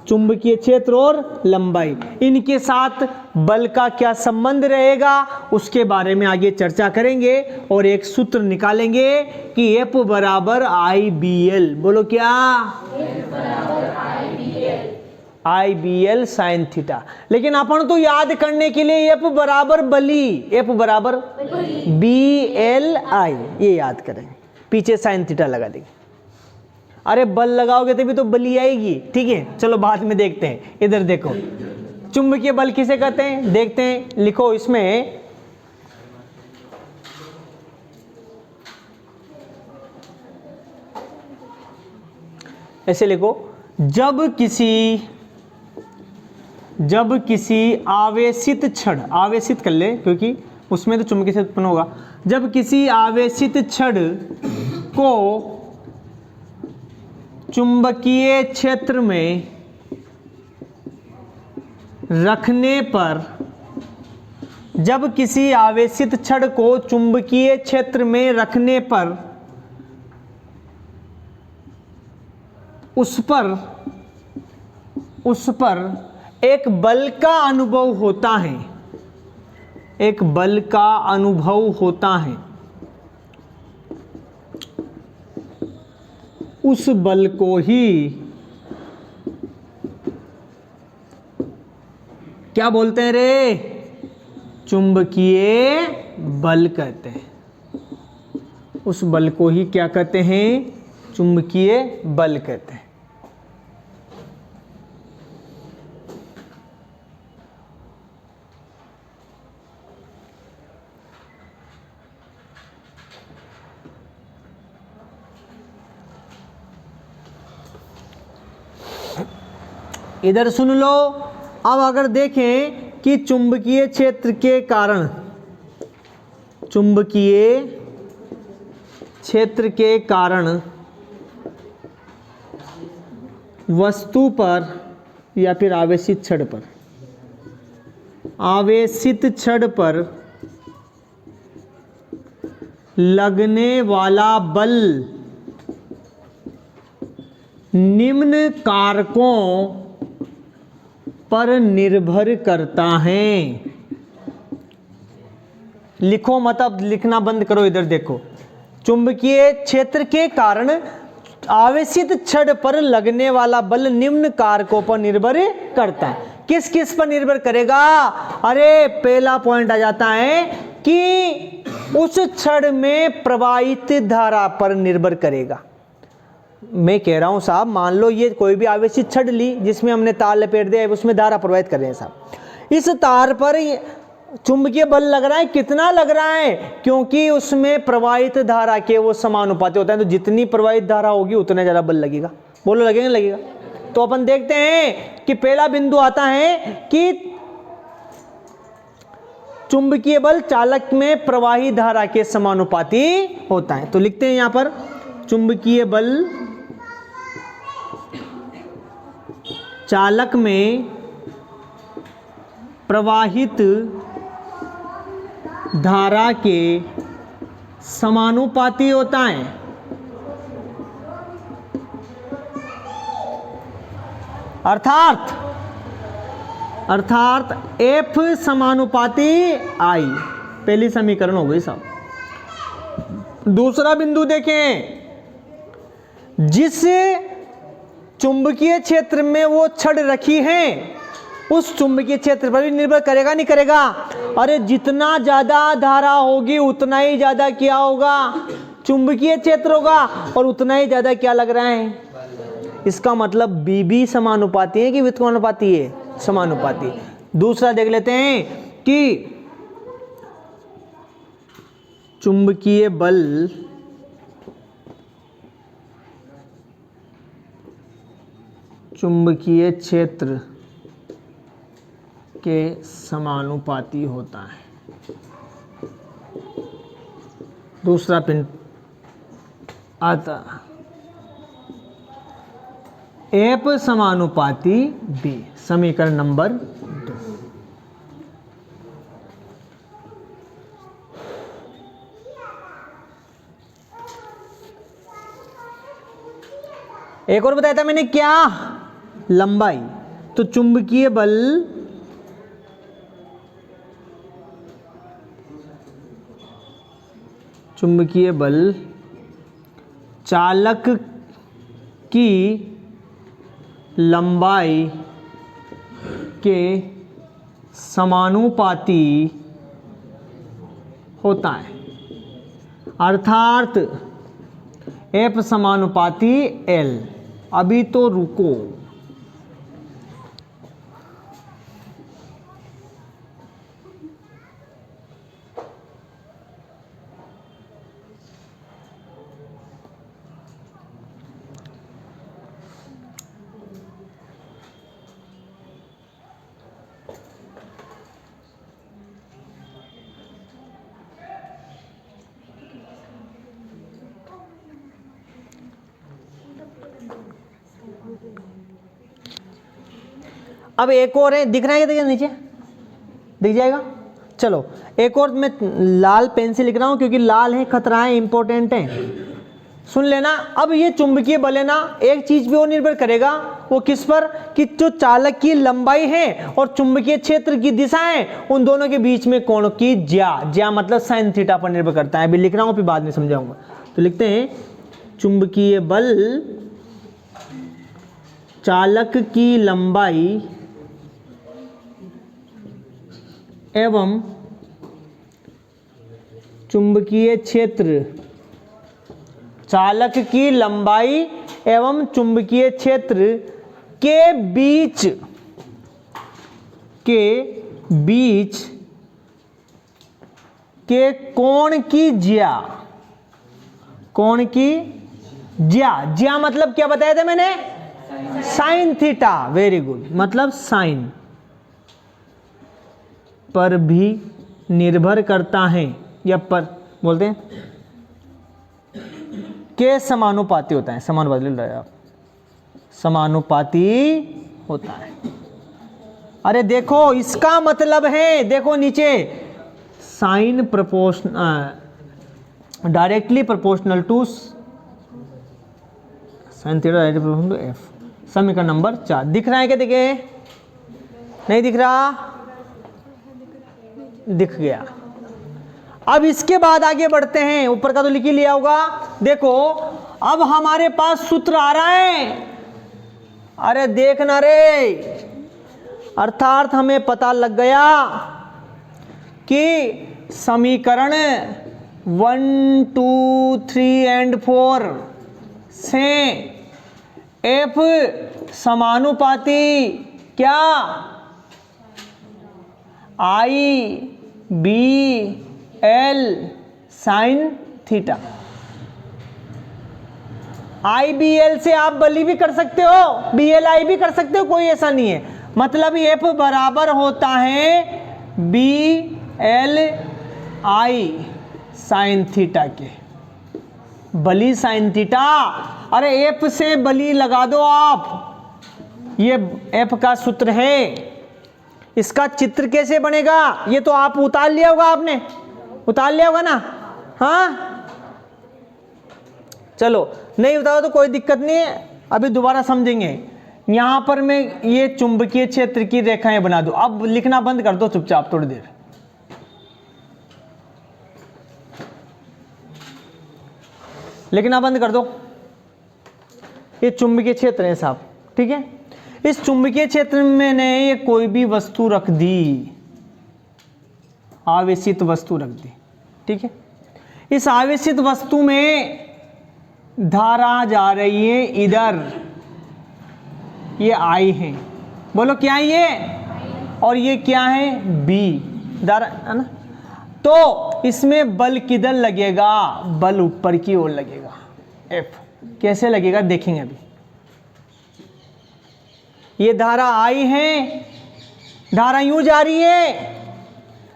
चुंबकीय क्षेत्र और लंबाई, इनके साथ बल का क्या संबंध रहेगा उसके बारे में आगे चर्चा करेंगे और एक सूत्र निकालेंगे कि F बराबर IBL, बोलो क्या, F बराबर IBL साइन थीटा। लेकिन अपन तो याद करने के लिए F बराबर बली, F बराबर BLI, ये याद करेंगे, पीछे साइन थीटा लगा देंगे। अरे बल लगाओगे तभी तो बली आएगी, ठीक है। चलो बाद में देखते हैं, इधर देखो, चुंबकीय बल किसे कहते हैं, देखते हैं, लिखो इसमें, ऐसे लिखो, जब किसी आवेशित छड़, आवेशित कर ले क्योंकि उसमें तो चुंबकीय क्षेत्र उत्पन्न होगा, जब किसी आवेशित छड़ को चुंबकीय क्षेत्र में रखने पर, जब किसी आवेशित छड़ को चुंबकीय क्षेत्र में रखने पर उस पर एक बल का अनुभव होता है, एक बल का अनुभव होता है, उस बल को ही क्या बोलते हैं रे, चुंबकीय बल कहते हैं। उस बल को ही क्या कहते हैं, चुंबकीय बल कहते हैं। इधर सुन लो, अब अगर देखें कि चुंबकीय क्षेत्र के कारण, चुंबकीय क्षेत्र के कारण वस्तु पर या फिर आवेशित छड़ पर, आवेशित छड़ पर लगने वाला बल निम्न कारकों पर निर्भर करता है। लिखो मत, अब लिखना बंद करो, इधर देखो, चुंबकीय क्षेत्र के कारण आवेशित छड़ पर लगने वाला बल निम्न कारकों पर निर्भर करता है। किस किस पर निर्भर करेगा, अरे पहला पॉइंट आ जाता है कि उस छड़ में प्रवाहित धारा पर निर्भर करेगा। मैं कह रहा हूं साहब, मान लो ये कोई भी आवेशित छड़ ली जिसमें हमने तार लपेट दिया, उसमें धारा प्रवाहित कर रहे हैं साहब, इस तार पर चुंबकीय बल लग रहा है, कितना लग रहा है, क्योंकि उसमें प्रवाहित धारा के वो समानुपाती होता है, तो जितनी प्रवाहित धारा होगी उतना ज्यादा बल लगेगा, बोलो लगेगा लगेगा। तो अपन देखते हैं कि पहला बिंदु आता है कि चुंबकीय बल चालक में प्रवाही धारा के समानुपाती होता है। तो लिखते हैं यहां पर, चुंबकीय बल चालक में प्रवाहित धारा के समानुपाती होता है। अर्थात F समानुपाती I। पहली समीकरण हो गई साहब। दूसरा बिंदु देखें, जिस चुंबकीय क्षेत्र में वो छड़ रखी है उस चुंबकीय क्षेत्र पर भी निर्भर करेगा नहीं करेगा? अरे जितना ज्यादा धारा होगी उतना ही ज्यादा क्या होगा? चुंबकीय क्षेत्र होगा। और उतना ही ज्यादा क्या लग रहा है? इसका मतलब बी भी समानुपाती है कि व्युत्क्रमानुपाती है? समानुपाती। दूसरा देख लेते हैं कि चुंबकीय बल चुंबकीय क्षेत्र के समानुपाती होता है। दूसरा पिन आता F समानुपाती B, समीकरण नंबर 2। एक और बताया था मैंने क्या? लंबाई। तो चुंबकीय बल चालक की लंबाई के समानुपाती होता है। अर्थात F समानुपाती L। अभी तो रुको, अब एक और है, दिख रहा है क्या? नीचे दिख जाएगा। चलो एक और मैं लाल पेन से लिख रहा हूं क्योंकि लाल है, खतरा है, इंपॉर्टेंट है, सुन लेना। अब ये चुंबकीय बल है ना, एक चीज भी और निर्भर करेगा, वो किस पर? कि जो चालक की लंबाई है और चुंबकीय क्षेत्र की दिशा है, उन दोनों के बीच में कोण की ज्या मतलब साइन थीटा पर निर्भर करता है। अभी लिख रहा हूं, फिर बाद में समझाऊंगा। तो लिखते हैं चुंबकीय बल चालक की लंबाई एवं चुंबकीय क्षेत्र, चालक की लंबाई एवं चुंबकीय क्षेत्र के बीच के कोण की ज्या, कोण की ज्या मतलब क्या बताया था मैंने? Sine theta. वेरी गुड, मतलब साइन पर भी निर्भर करता है, या पर बोलते हैं के समानुपाती होता है। समानुपाती ले रहे आप, समानुपाती होता है। अरे देखो इसका मतलब है, देखो नीचे sine directly proportional to sine theta directly proportional to F. समीकरण नंबर 4 दिख रहा है क्या? देखे नहीं दिख रहा? दिख गया। अब इसके बाद आगे बढ़ते हैं, ऊपर का तो लिख ही लिया होगा। देखो अब हमारे पास सूत्र आ रहा है। अरे देखना रे, अर्थात हमें पता लग गया कि समीकरण 1, 2, 3 और 4 से F समानुपाती क्या? IBL sine theta. IBL से आप बली भी कर सकते हो, BLI भी कर सकते हो, कोई ऐसा नहीं है। मतलब F बराबर होता है BLI साइन थीटा के। बली साइन थीटा। अरे एफ से बली लगा दो आप, ये एफ का सूत्र है। इसका चित्र कैसे बनेगा ये तो आप उतार लिया होगा, आपने उतार लिया होगा ना। हाँ चलो, नहीं उतारा तो कोई दिक्कत नहीं है, अभी दोबारा समझेंगे। यहां पर मैं ये चुंबकीय क्षेत्र की रेखाएं बना दूं। अब लिखना बंद कर दो चुपचाप थोड़ी देर। लिखना बंद कर दो। ये चुंबकीय क्षेत्र है साहब, ठीक है। इस चुंबकीय क्षेत्र में मैंने ये कोई भी वस्तु रख दी, आवेशित वस्तु रख दी, ठीक है। इस आवेशित वस्तु में धारा जा रही है इधर, ये आई है, बोलो क्या ये, और ये क्या है बी धारा है ना। तो इसमें बल किधर लगेगा, बल ऊपर की ओर लगेगा, एफ। कैसे लगेगा देखेंगे अभी। ये धारा आई है, धारा यूं जा रही है,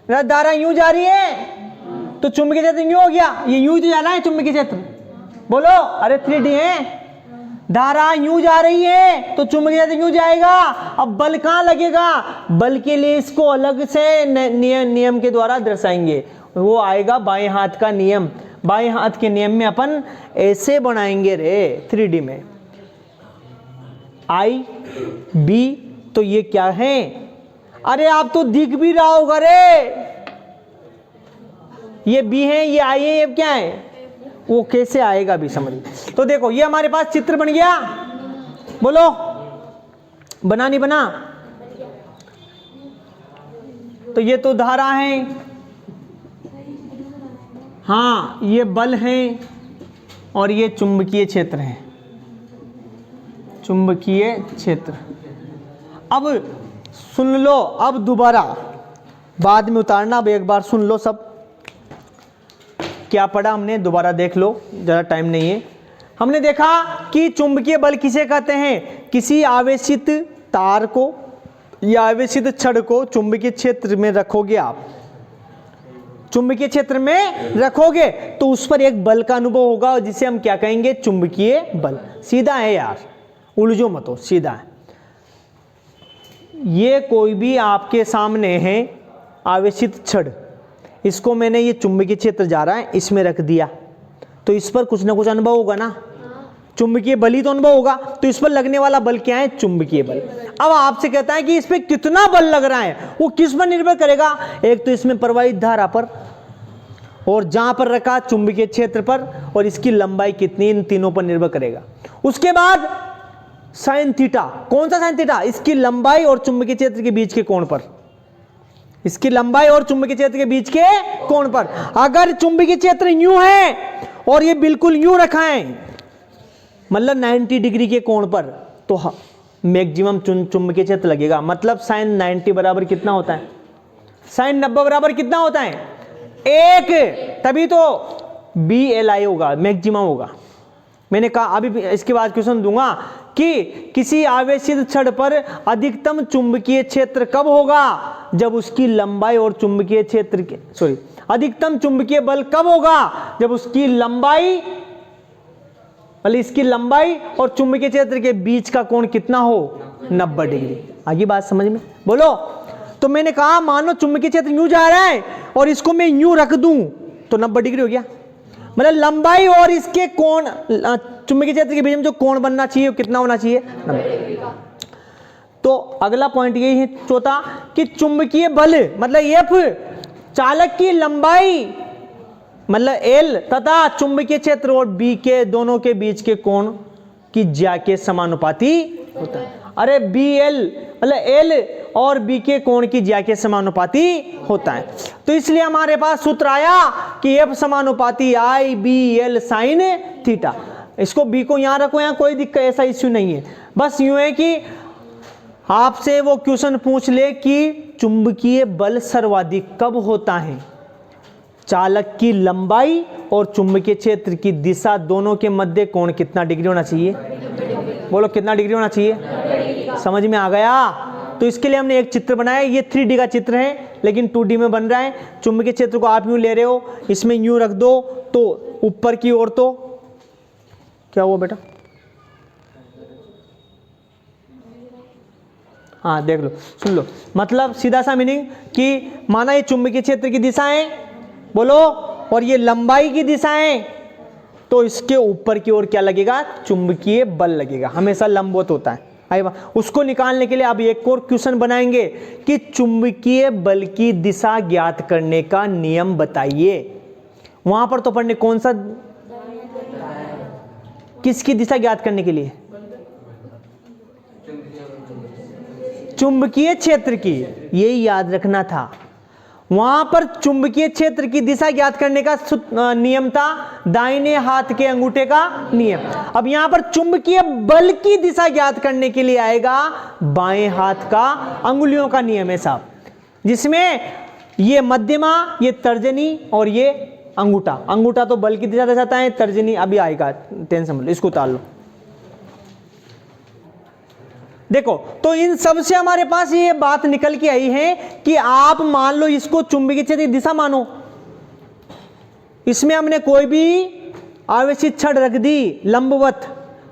धारा यूं जा रही है, तो चुंबकीय क्षेत्र यूं हो गया, ये यूं तो जा रहा है चुंबकीय क्षेत्र, बोलो। अरे 3D है, धारा यूं जा रही है तो चुंबकीय क्षेत्र यूं जाएगा। अब बल कहां लगेगा, बल के लिए इसको अलग से नियम के द्वारा दर्शाएंगे, वो आएगा बाएं हाथ का नियम। बाएं हाथ के नियम में अपन ऐसे बनाएंगे रे 3D में, आई बी, तो ये क्या है, अरे आप तो दिख भी रहा होगा रे, ये बी है, ये आई है, ये क्या है, वो कैसे आएगा भी समझ। तो देखो ये हमारे पास चित्र बन गया, बोलो बना नहीं बना। तो ये तो धारा है, हाँ ये बल है, और ये चुंबकीय क्षेत्र है, चुंबकीय क्षेत्र। अब सुन लो, अब दोबारा बाद में उतारना, अब एक बार सुन लो सब क्या पढ़ा हमने, दोबारा देख लो, ज़्यादा टाइम नहीं है। हमने देखा कि चुंबकीय बल किसे कहते हैं, किसी आवेशित तार को या आवेशित छड़ को चुंबकीय क्षेत्र में रखोगे आप, चुंबकीय क्षेत्र में रखोगे तो उस पर एक बल का अनुभव होगा, जिसे हम क्या कहेंगे, चुंबकीय बल। सीधा है यार, उलझो मत हो, सीधा है। ये कोई भी आपके सामने है आवेशित छड़, इसको मैंने, ये चुंबकीय क्षेत्र जा रहा है, इसमें रख दिया, तो इस पर कुछ ना कुछ अनुभव होगा ना, चुंबकीय बल ही तो अनुभव होगा। तो इस पर लगने वाला बल क्या है, चुंबकीय बल। अब आपसे कहता है कि इस पर कितना बल लग रहा है, वो किस पर निर्भर करेगा, एक तो इसमें प्रवाहित धारा पर, और जहां पर रखा चुंबकीय क्षेत्र पर, और इसकी लंबाई कितनी, इन तीनों पर निर्भर करेगा। उसके बाद साइन थीटा, कौन सा साइन थीटा, इसकी लंबाई और चुंबकीय क्षेत्र के बीच के कोण पर, इसकी लंबाई और चुंबकीय क्षेत्र के बीच के कोण पर। अगर चुंबकीय क्षेत्र यूं है और ये बिल्कुल यूं रखा है, मतलब 90 डिग्री के कोण पर, तो मैक्सिमम चुंबकीय क्षेत्र लगेगा। मतलब साइन 90 बराबर कितना होता है, साइन 90 बराबर कितना होता है, 1, तभी तो BLI होगा, मैक्सिमम होगा। मैंने कहा अभी इसके बाद क्वेश्चन दूंगा कि किसी आवेशित छड़ पर अधिकतम चुंबकीय क्षेत्र कब होगा, जब उसकी लंबाई और चुंबकीय क्षेत्र के अधिकतम चुंबकीय बल कब होगा, जब उसकी लंबाई, मतलब इसकी लंबाई और चुंबकीय क्षेत्र के बीच का कोण कितना हो, 90 डिग्री। आगे बात समझ में, बोलो। तो मैंने कहा मानो चुंबकीय क्षेत्र यूं जा रहा है और इसको मैं यूं रख दूं तो 90 डिग्री हो गया। मतलब लंबाई और इसके कोण, चुंबकीय क्षेत्र के बीच में जो कोण बनना चाहिए वो कितना होना चाहिए, 90। तो अगला पॉइंट यही है चौथा, कि चुंबकीय बल मतलब F, चालक की लंबाई मतलब L तथा चुंबकीय क्षेत्र और B के दोनों के बीच के कोण की ज्या के समानुपाती होता है। अरे BL मतलब L और B के कोण की ज्या के समानुपाती होता है। तो इसलिए हमारे पास सूत्र आया कि F समानुपाती IBL साइन थीटा। इसको B को यहां रखो, यहां कोई दिक्कत, ऐसा इश्यू नहीं है। बस यूं है कि आपसे वो क्वेश्चन पूछ ले कि चुंबकीय बल सर्वाधिक कब होता है, चालक की लंबाई और चुंबकीय क्षेत्र की दिशा दोनों के मध्य कोण कितना डिग्री होना चाहिए, बोलो कितना डिग्री होना चाहिए, समझ में आ गया। तो इसके लिए हमने एक चित्र बनाया, ये 3D का चित्र है लेकिन 2D में बन रहा है। चुंबकीय क्षेत्र को आप यूं ले रहे हो, इसमें यूं रख दो तो ऊपर की ओर तो क्या हुआ बेटा? हाँ देख लो, सुन लो, मतलब सीधा सा मीनिंग कि माना ये चुंबकीय क्षेत्र की दिशाएं, बोलो, और ये लंबाई की दिशाएं, तो इसके ऊपर की ओर क्या लगेगा? चुंबकीय बल लगेगा, हमेशा लंबवत होता है। उसको निकालने के लिए अब एक और क्वेश्चन बनाएंगे कि चुंबकीय बल की दिशा ज्ञात करने का नियम बताइए। वहां पर तो पढ़ने कौन सा, किसकी दिशा ज्ञात करने के लिए? चुंबकीय क्षेत्र की, यही याद रखना था। वहां पर चुंबकीय क्षेत्र की दिशा ज्ञात करने का नियम था दाहिने हाथ के अंगूठे का नियम। अब यहां पर चुंबकीय बल की दिशा ज्ञात करने के लिए आएगा बाएं हाथ का अंगुलियों का नियम है साहब, जिसमें ये मध्यमा, ये तर्जनी और ये अंगूठा, अंगूठा तो बल की दिशा दर्शाता है, तर्जनी अभी आएगा, टेंशन मत लो, इसको उतार लो। देखो, तो इन सब से हमारे पास ये बात निकल के आई है कि आप मान लो इसको चुंबकीय क्षेत्र की दिशा मानो, इसमें हमने कोई भी आवेशित छड़ रख दी लंबवत,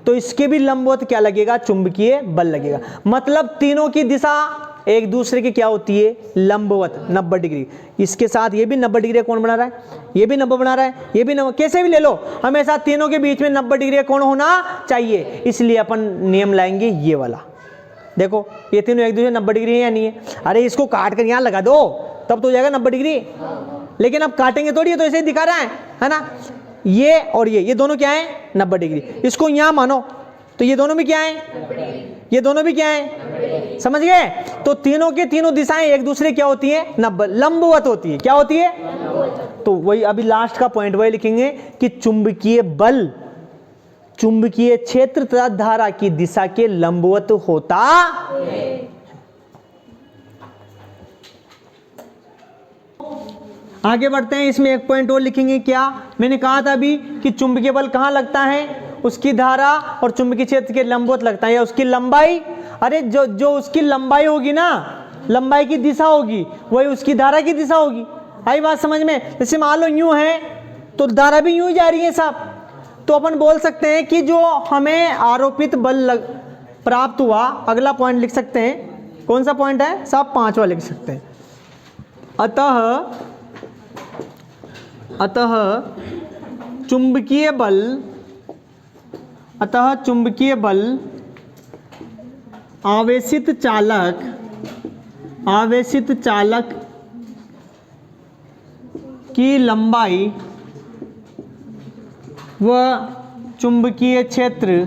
तो इसके भी लंबवत क्या लगेगा? चुंबकीय बल लगेगा। मतलब तीनों की दिशा एक दूसरे की क्या होती है? लंबवत, 90 डिग्री। इसके साथ ये भी 90 डिग्री कोण बना रहा है, ये भी 90 बना रहा है, ये भी 90, कैसे भी ले लो, हमेशा तीनों के बीच में 90 डिग्री कोण होना चाहिए। इसलिए अपन नियम लाएंगे ये वाला। देखो ये तीनों एक दूसरे 90 डिग्री है या नहीं है? अरे इसको काट कर यहां लगा दो तब तो हो जाएगा 90 डिग्री, लेकिन अब काटेंगे थोड़ी, है तो ऐसे ही दिखा रहा है ना। ये और ये दोनों क्या है? 90 डिग्री। इसको यहां मानो तो ये दोनों भी क्या है? ये दोनों भी क्या है? समझ गए? तो तीनों के तीनों दिशाएं एक दूसरे क्या होती है? 90, लंबवत होती है। क्या होती है? तो वही अभी लास्ट का पॉइंट वही लिखेंगे कि चुंबकीय बल चुंबकीय क्षेत्र तथा धारा की दिशा के लंबवत होता है। आगे बढ़ते हैं, इसमें एक पॉइंट और लिखेंगे। क्या मैंने कहा था अभी कि चुंबकीय बल कहां लगता है? उसकी धारा और चुंबकीय क्षेत्र के लंबवत लगता है, या उसकी लंबाई। अरे जो उसकी लंबाई होगी ना, लंबाई की दिशा होगी, वही उसकी धारा की दिशा होगी। आई बात समझ में? जैसे मान लो यूं है तो धारा भी यूं ही जा रही है साहब, तो अपन बोल सकते हैं कि जो हमें आरोपित बल प्राप्त हुआ, अगला पॉइंट लिख सकते हैं। कौन सा पॉइंट है साहब? 5वां लिख सकते हैं। अतः चुंबकीय बल आवेशित चालक की लंबाई व चुंबकीय क्षेत्र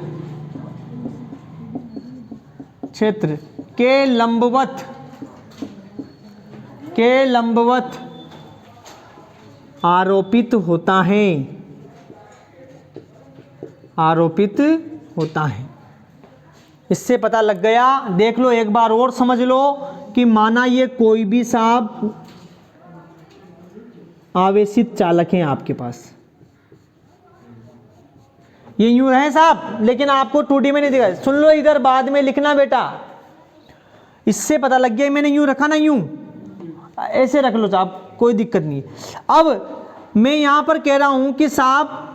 के लंबवत आरोपित होता है। इससे पता लग गया, देख लो एक बार और समझ लो कि माना ये कोई भी साहब आवेशित चालक हैं आपके पास, ये यूं है साहब, लेकिन आपको 2D में नहीं दिखा। सुन लो इधर, बाद में लिखना बेटा। इससे पता लग गया, मैंने यूं रखा ना, यूं ऐसे रख लो साहब, कोई दिक्कत नहीं। अब मैं यहां पर कह रहा हूं कि साहब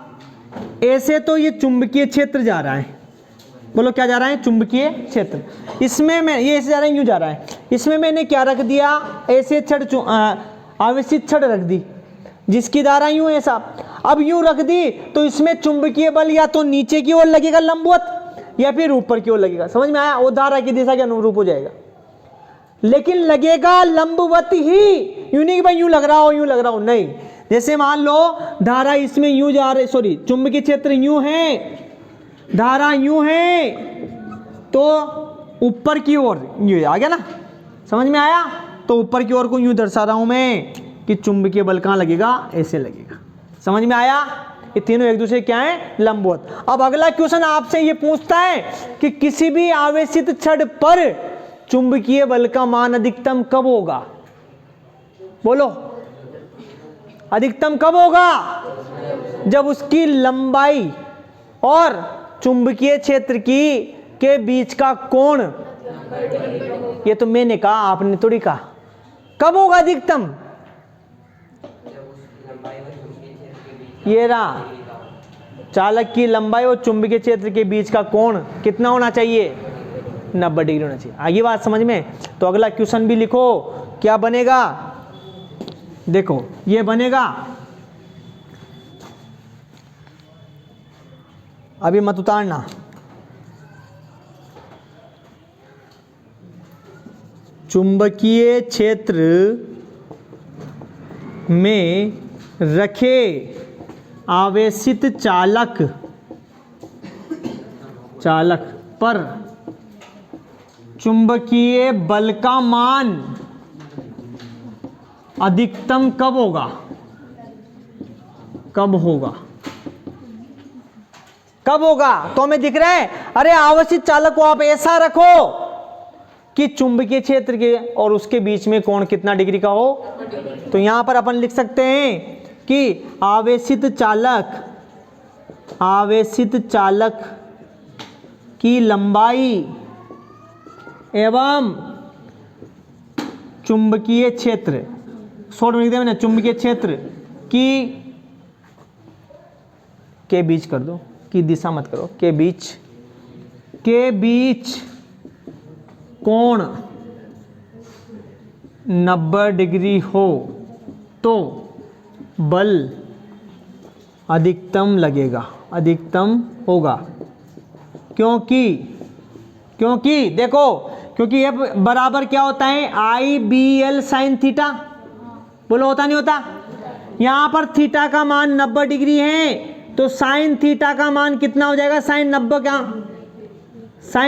ऐसे तो ये चुंबकीय क्षेत्र जा रहा है, बोलो क्या जा रहा है? चुंबकीय क्षेत्र। इसमें मैं ये ऐसे जा रहा है, यूं जा रहा है। इसमें मैंने क्या रख दिया? ऐसे छड़, आवेशित छड़ रख दी जिसकी धारा यूं है साहब। अब यूं रख दी तो इसमें चुंबकीय बल या तो नीचे की ओर लगेगा लंबवत, या फिर ऊपर की ओर लगेगा। समझ में आया? वो धारा की दिशा के अनुरूप हो जाएगा, लेकिन लगेगा लंबवत ही। यूं नहीं कि भाई यूं लग रहा हो, यूं लग रहा हो, नहीं। जैसे मान लो धारा इसमें यूं जा रही, सॉरी चुंबकीय क्षेत्र यूं है, धारा यूं है, तो ऊपर की ओर यूं आ गया ना। समझ में आया? तो ऊपर की ओर को यूं दर्शा रहा हूं मैं कि चुंबकीय बल कहां लगेगा? ऐसे लगेगा। समझ में आया? ये तीनों एक दूसरे क्या है? लंबवत। अब अगला क्वेश्चन आपसे ये पूछता है कि किसी भी आवेशित छड़ पर चुंबकीय बल का मान अधिकतम कब होगा? बोलो, अधिकतम कब होगा? जब उसकी लंबाई और चुंबकीय क्षेत्र के बीच का कोण, ये तो मैंने कहा, आपने थोड़ी कहा। कब होगा अधिकतम? ये रहा, चालक की लंबाई और चुंबकीय क्षेत्र के बीच का कोण कितना होना चाहिए? 90 डिग्री होना चाहिए। आगे बात समझ में? तो अगला क्वेश्चन भी लिखो, क्या बनेगा? देखो ये बनेगा, अभी मत उतारना। चुंबकीय क्षेत्र में रखे आवेशित चालक पर चुंबकीय बल का मान अधिकतम कब होगा? कब होगा? कब होगा? तो हमें दिख रहा है, अरे आवेशित चालक को आप ऐसा रखो कि चुंबकीय क्षेत्र के और उसके बीच में कोण कितना डिग्री का हो। तो यहां पर अपन लिख सकते हैं कि आवेशित चालक की लंबाई एवं चुंबकीय क्षेत्र, शॉर्ट में लिख दिया मैंने, चुंबकीय क्षेत्र के बीच कर दो, की दिशा मत करो, के बीच कोण 90 डिग्री हो तो बल अधिकतम लगेगा, अधिकतम होगा। क्योंकि देखो, क्योंकि ये बराबर क्या होता है? IBL sine theta. बोलो होता नहीं होता? यहां पर थीटा का मान 90 डिग्री है, तो साइन थीटा का मान कितना हो जाएगा? साइन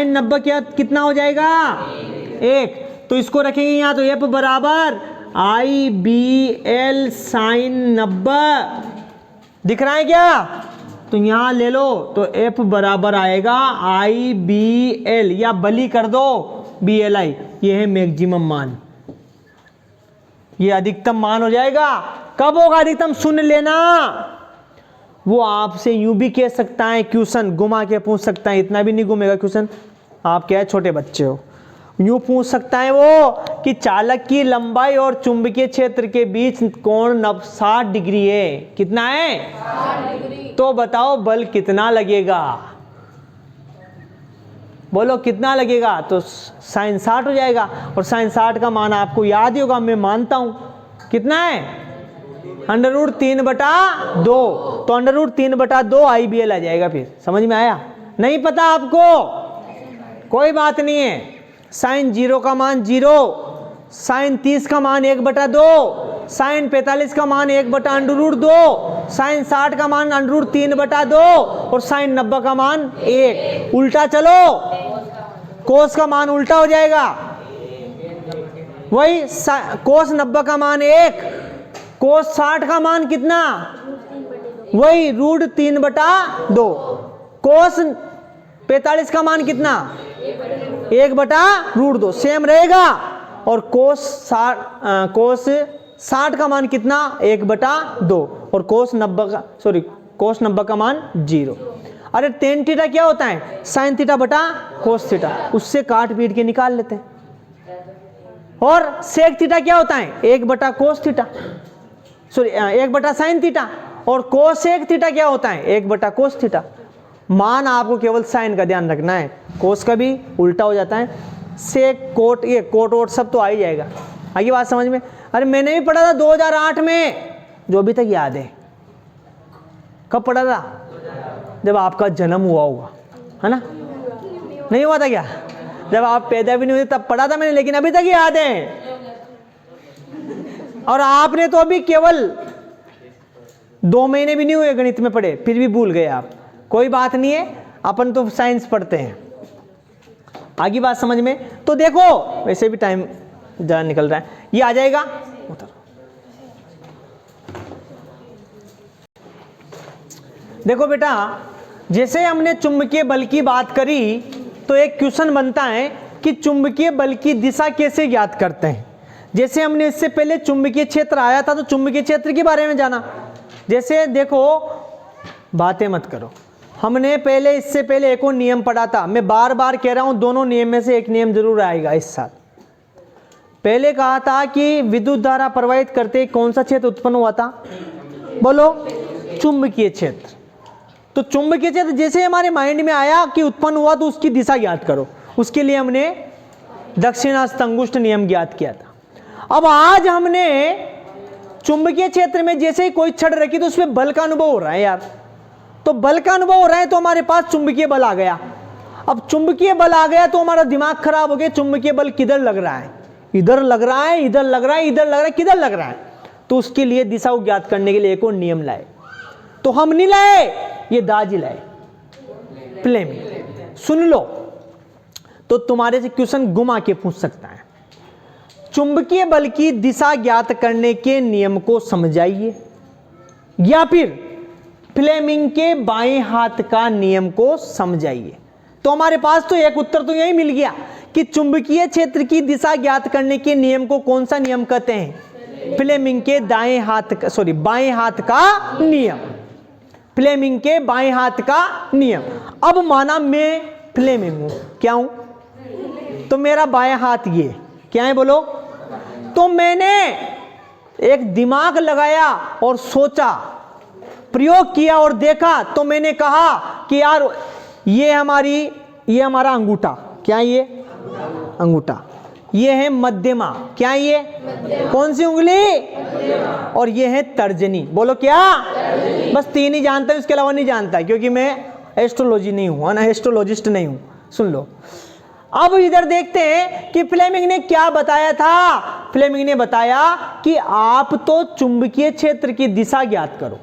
90 क्या कितना हो जाएगा? 1। तो इसको रखेंगे यहां, तो F बराबर IBL साइन 90 दिख रहा है क्या? तो यहां ले लो, तो F बराबर आएगा IBL, या बली कर दो BLI, ये है मैक्सिमम मान, ये अधिकतम मान हो जाएगा। कब होगा अधिकतम? सुन लेना, वो आपसे यूं भी कह सकता है, क्वेश्चन घुमा के पूछ सकता है, इतना भी नहीं घूमेगा क्वेश्चन, आप क्या है छोटे बच्चे हो। यूं पूछ सकता है वो कि चालक की लंबाई और चुंबकीय क्षेत्र के बीच कोण 60 डिग्री है, कितना है? 60 डिग्री। तो बताओ बल कितना लगेगा? बोलो कितना लगेगा? तो साइन 60 हो जाएगा, और साइन 60 का मान आपको याद ही होगा, मैं मानता हूं, कितना है? √3/2। तो √3/2 IBL आ जाएगा। फिर समझ में आया? नहीं पता आपको? कोई बात नहीं है। साइन 0 का मान 0, साइन 30 का मान 1/2, साइन 45 का मान 1/√2, साइन 60 का मान √3/2 और साइन 90 का मान 1। उल्टा चलो, कोस का मान उल्टा हो जाएगा, वही कोस 90 का मान 1, कोस 60 का मान कितना? वही √3/2। कोस 45 का मान कितना? 1/√2, सेम रहेगा। और कोस 60 का मान कितना? 1/2। और कोस 90 का मान 0। अरे टेन थीटा क्या होता है? साइन थीटा बटा कोस थीटा, उससे काट पीट के निकाल लेते हैं। और सेक थीटा क्या होता है? 1/कोस थीटा, 1/साइन थीटा। और कोसेक थीटा क्या होता है? 1/कोस थीटा। मान आपको केवल साइन का ध्यान रखना है, कोस का भी उल्टा हो जाता है, सेक कोट, ये कोट वोट सब तो आ ही जाएगा। आगे बात समझ में? अरे मैंने भी पढ़ा था 2008 में, जो अभी तक याद है। कब पढ़ा था? जब आपका जन्म हुआ होगा, है ना? नहीं हुआ था क्या? जब आप पैदा भी नहीं हुए तब पढ़ा था मैंने, लेकिन अभी तक याद है। और आपने तो अभी केवल 2 महीने भी नहीं हुए गणित में पढ़े, फिर भी भूल गए आप। कोई बात नहीं है, अपन तो साइंस पढ़ते हैं। आगे बात समझ में? तो देखो, वैसे भी टाइम ज़्यादा निकल रहा है, ये आ जाएगा उधर। देखो बेटा, जैसे हमने चुंबकीय बल की बात करी, तो एक क्वेश्चन बनता है कि चुंबकीय बल की दिशा कैसे ज्ञात करते हैं। जैसे हमने इससे पहले चुंबकीय क्षेत्र आया था, तो चुंबकीय क्षेत्र के बारे में जाना। जैसे देखो, बातें मत करो, हमने पहले इससे पहले एक और नियम पढ़ा था। मैं बार बार कह रहा हूं, दोनों नियम में से एक नियम जरूर आएगा इस साल। पहले कहा था कि विद्युत धारा प्रवाहित करते कौन सा क्षेत्र उत्पन्न हुआ था? बोलो, चुंबकीय क्षेत्र। तो चुंबकीय क्षेत्र जैसे हमारे माइंड में आया कि उत्पन्न हुआ तो उसकी दिशा ज्ञात करो, उसके लिए हमने दक्षिणास्थ अंगुष्ठ नियम ज्ञात किया था। अब आज हमने चुंबकीय क्षेत्र में जैसे ही कोई छड़ रखी तो उसमें बल का अनुभव हो रहा है यार, तो बल का अनुभव हो रहा है तो हमारे पास चुंबकीय बल आ गया। अब चुंबकीय बल आ गया तो हमारा दिमाग खराब हो गया, चुंबकीय बल किधर लग रहा है, इधर लग रहा है, इधर लग रहा है, इधर लग रहा है, किधर लग रहा है। तो उसके लिए दिशा को ज्ञात करने के लिए एक और नियम लाए, तो हम नहीं लाए, ये दाजी लाए, फ्लेमिंग। सुन लो, तो तुम्हारे से क्वेश्चन घुमा के पूछ सकता है, चुंबकीय बल की दिशा ज्ञात करने के नियम को समझाइए, या फिर फ्लेमिंग के बाएं हाथ का नियम को समझाइए। तो हमारे पास तो एक उत्तर तो यही मिल गया कि चुंबकीय क्षेत्र की दिशा ज्ञात करने के नियम को कौन सा नियम कहते हैं, फ्लेमिंग के दाएं हाथ का, सॉरी बाएं हाथ का नियम, फ्लेमिंग के बाएं हाथ का नियम। अब माना मैं फ्लेमिंग हूं, क्या हूं, तो मेरा बाएं हाथ ये क्या है बोलो, तो मैंने एक दिमाग लगाया और सोचा, प्रयोग किया और देखा, तो मैंने कहा कि यार ये हमारा अंगूठा, क्या ये अंगूठा, ये है मध्यमा, क्या ये कौन सी उंगली, और ये है तर्जनी, बोलो क्या, बस तीन ही जानता हूं, इसके अलावा नहीं जानता, क्योंकि मैं एस्ट्रोलॉजी नहीं हूं ना, एस्ट्रोलॉजिस्ट नहीं हूं। सुन लो, अब इधर देखते हैं कि फ्लेमिंग ने क्या बताया था। फ्लेमिंग ने बताया कि आप तो चुंबकीय क्षेत्र की दिशा ज्ञात करो,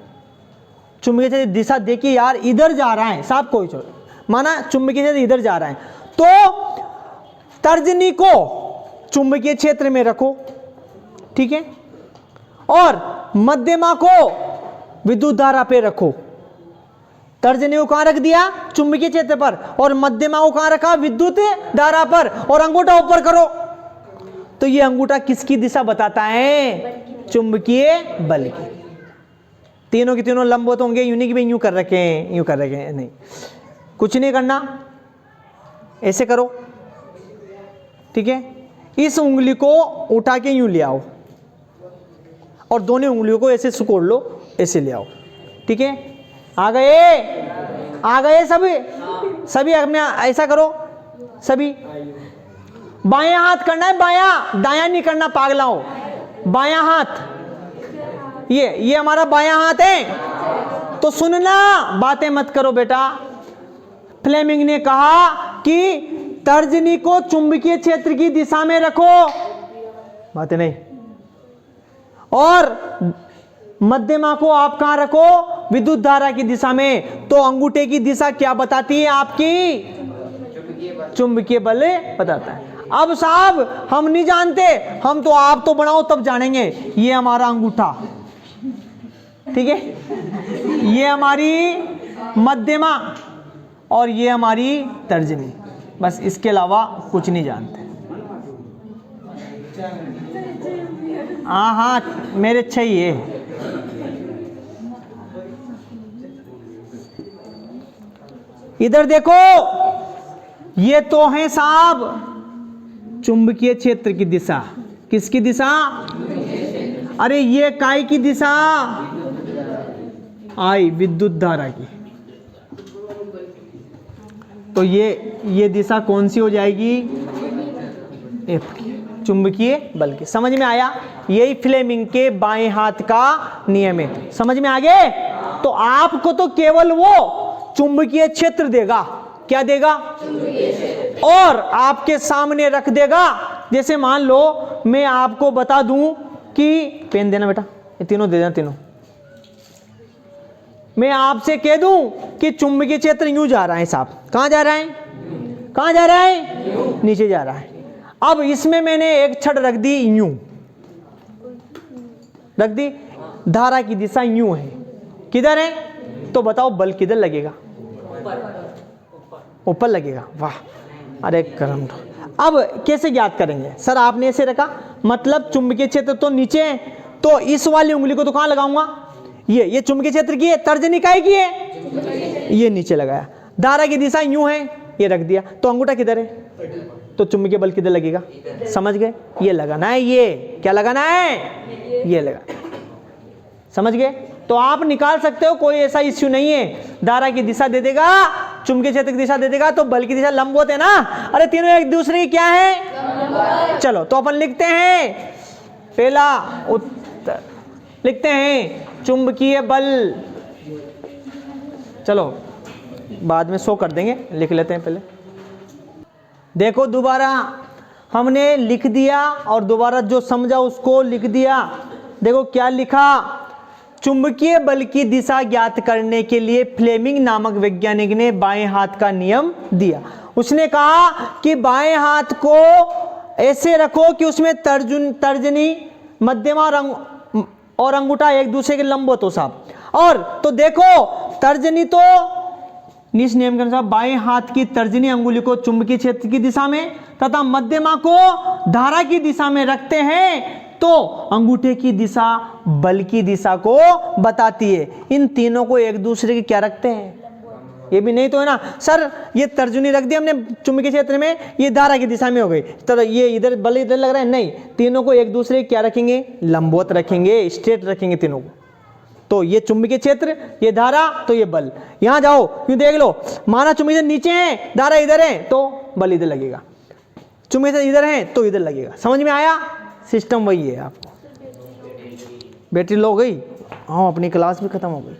चुंबकीय क्षेत्र की दिशा देखिए यार, इधर जा रहा है, साहब कोई छोड़, माना चुंबकीय क्षेत्र इधर जा रहा है, तो तर्जनी को चुंबकीय क्षेत्र में रखो, ठीक है, और मध्यमा को विद्युत धारा पे रखो। तर्जनी को कहां रख दिया, चुंबकीय क्षेत्र पर, और मध्यमा को कहां रखा, विद्युत धारा पर, और अंगूठा ऊपर करो। तो ये अंगूठा किसकी दिशा बताता है, चुंबकीय बल की। तीनों की तीनों लंबवत होंगे, यूं नहीं कि यूं कर रखे हैं, यूं कर रखे हैं, नहीं, कुछ नहीं करना, ऐसे करो, ठीक है। इस उंगली को उठा के यूं ले आओ, और दोनों उंगलियों को ऐसे सिकोड़ लो, ऐसे ले आओ, ठीक है। आ गए सभी अपने ऐसा करो, सभी बायां हाथ करना है, बायां, दायां नहीं करना, पागलाओ, बायां हाथ, ये हमारा बायां हाथ है। तो सुनना, बातें मत करो बेटा। फ्लेमिंग ने कहा कि तर्जनी को चुंबकीय क्षेत्र की दिशा में रखो, बातें नहीं, और मध्यमा को आप कहां रखो, विद्युत धारा की दिशा में। तो अंगूठे की दिशा क्या बताती है आपकी, चुंबकीय बल बताता है। अब साहब हम नहीं जानते, हम तो आप तो बनाओ तब जानेंगे। ये हमारा अंगूठा, ठीक है, ये हमारी मध्यमा, और ये हमारी तर्जनी, बस इसके अलावा कुछ नहीं जानते। हाँ, मेरे अच्छा ही है। इधर देखो, ये तो है साहब चुंबकीय क्षेत्र की दिशा, किसकी दिशा, अरे ये काय की दिशा, आई विद्युत धारा की। तो ये दिशा कौन सी हो जाएगी, एफ की, चुंबकीय बल की। समझ में आया, यही फ्लेमिंग के बाएं हाथ का नियम है, समझ में आ गए। तो आपको तो केवल वो चुंबकीय क्षेत्र देगा, क्या देगा, और आपके सामने रख देगा। जैसे मान लो मैं आपको बता दूं कि, पेन देना बेटा, ये तीनों दे देना, तीनों। मैं आपसे कह दूं कि चुंबकीय क्षेत्र यूं जा रहा है साहब, कहां जा रहा है, कहां जा रहा है, नीचे जा रहा है। अब इसमें मैंने एक छड़ रख दी, यूं रख दी, धारा की दिशा यूं है, किधर है, तो बताओ बल किधर लगेगा, ऊपर लगेगा। वाह, अरे करम। अब कैसे ज्ञात करेंगे सर, आपने ऐसे रखा, मतलब चुंबकीय क्षेत्र तो नीचे है, तो इस वाली उंगली को तो कहां लगाऊंगा, ये चुंबकीय क्षेत्र की है, तर्जनी काय की है, ये नीचे लगाया। धारा की दिशा यूं है, ये रख दिया, तो अंगूठा किधर है, तो चुंबकीय बल किधर लगेगा, समझ गए, ये लगाना है, ये क्या लगाना है, ये लगा, समझ गए। तो आप निकाल सकते हो, कोई ऐसा इश्यू नहीं है। धारा की दिशा दे देगा, चुंबकीय क्षेत्र की दिशा दे देगा, तो बल की दिशा लंबवत है ना। अरे तीनों एक दूसरे की क्या है? चलो तो अपन लिखते हैं पहला उत्तर, लिखते हैं चुंबकीय बल। चलो बाद में शो कर देंगे, लिख लेते हैं पहले। देखो दोबारा हमने लिख दिया और दोबारा जो समझा उसको लिख दिया। देखो क्या लिखा, चुंबकीय बल की दिशा ज्ञात करने के लिए फ्लेमिंग नामक वैज्ञानिक ने बाएं हाथ का नियम दिया। उसने कहा कि बाएं हाथ को ऐसे रखो कि उसमें तर्जनी, मध्यमा और अंगूठा एक दूसरे के लंबवत हो साहब। और तो देखो तर्जनी तो इस नियम के अनुसार बाएं हाथ की तर्जनी अंगुली को चुंबकीय क्षेत्र की दिशा में तथा मध्यमा को धारा की दिशा में रखते हैं, तो अंगूठे की दिशा बल की दिशा को बताती है। इन तीनों को एक दूसरे के क्या रखते हैं? ये भी नहीं तो है ना सर, ये तर्जनी रख दी हमने चुंबकीय क्षेत्र में, ये धारा की दिशा में हो गई, तो ये इधर बल इधर लग रहा है, नहीं, तीनों को एक दूसरे क्या रखेंगे? लंबवत रखेंगे, स्ट्रेट रखेंगे तीनों को। तो ये चुंबकीय क्षेत्र, ये धारा, तो ये बल। यहां जाओ, क्यों देख लो, माना चुंबकीय नीचे है, धारा इधर है, तो बल इधर लगेगा, चुंबकीय क्षेत्र इधर है तो इधर लगेगा। समझ में आया? सिस्टम वही है। आपको बैटरी लो गई? हाँ, अपनी क्लास भी खत्म हो गई।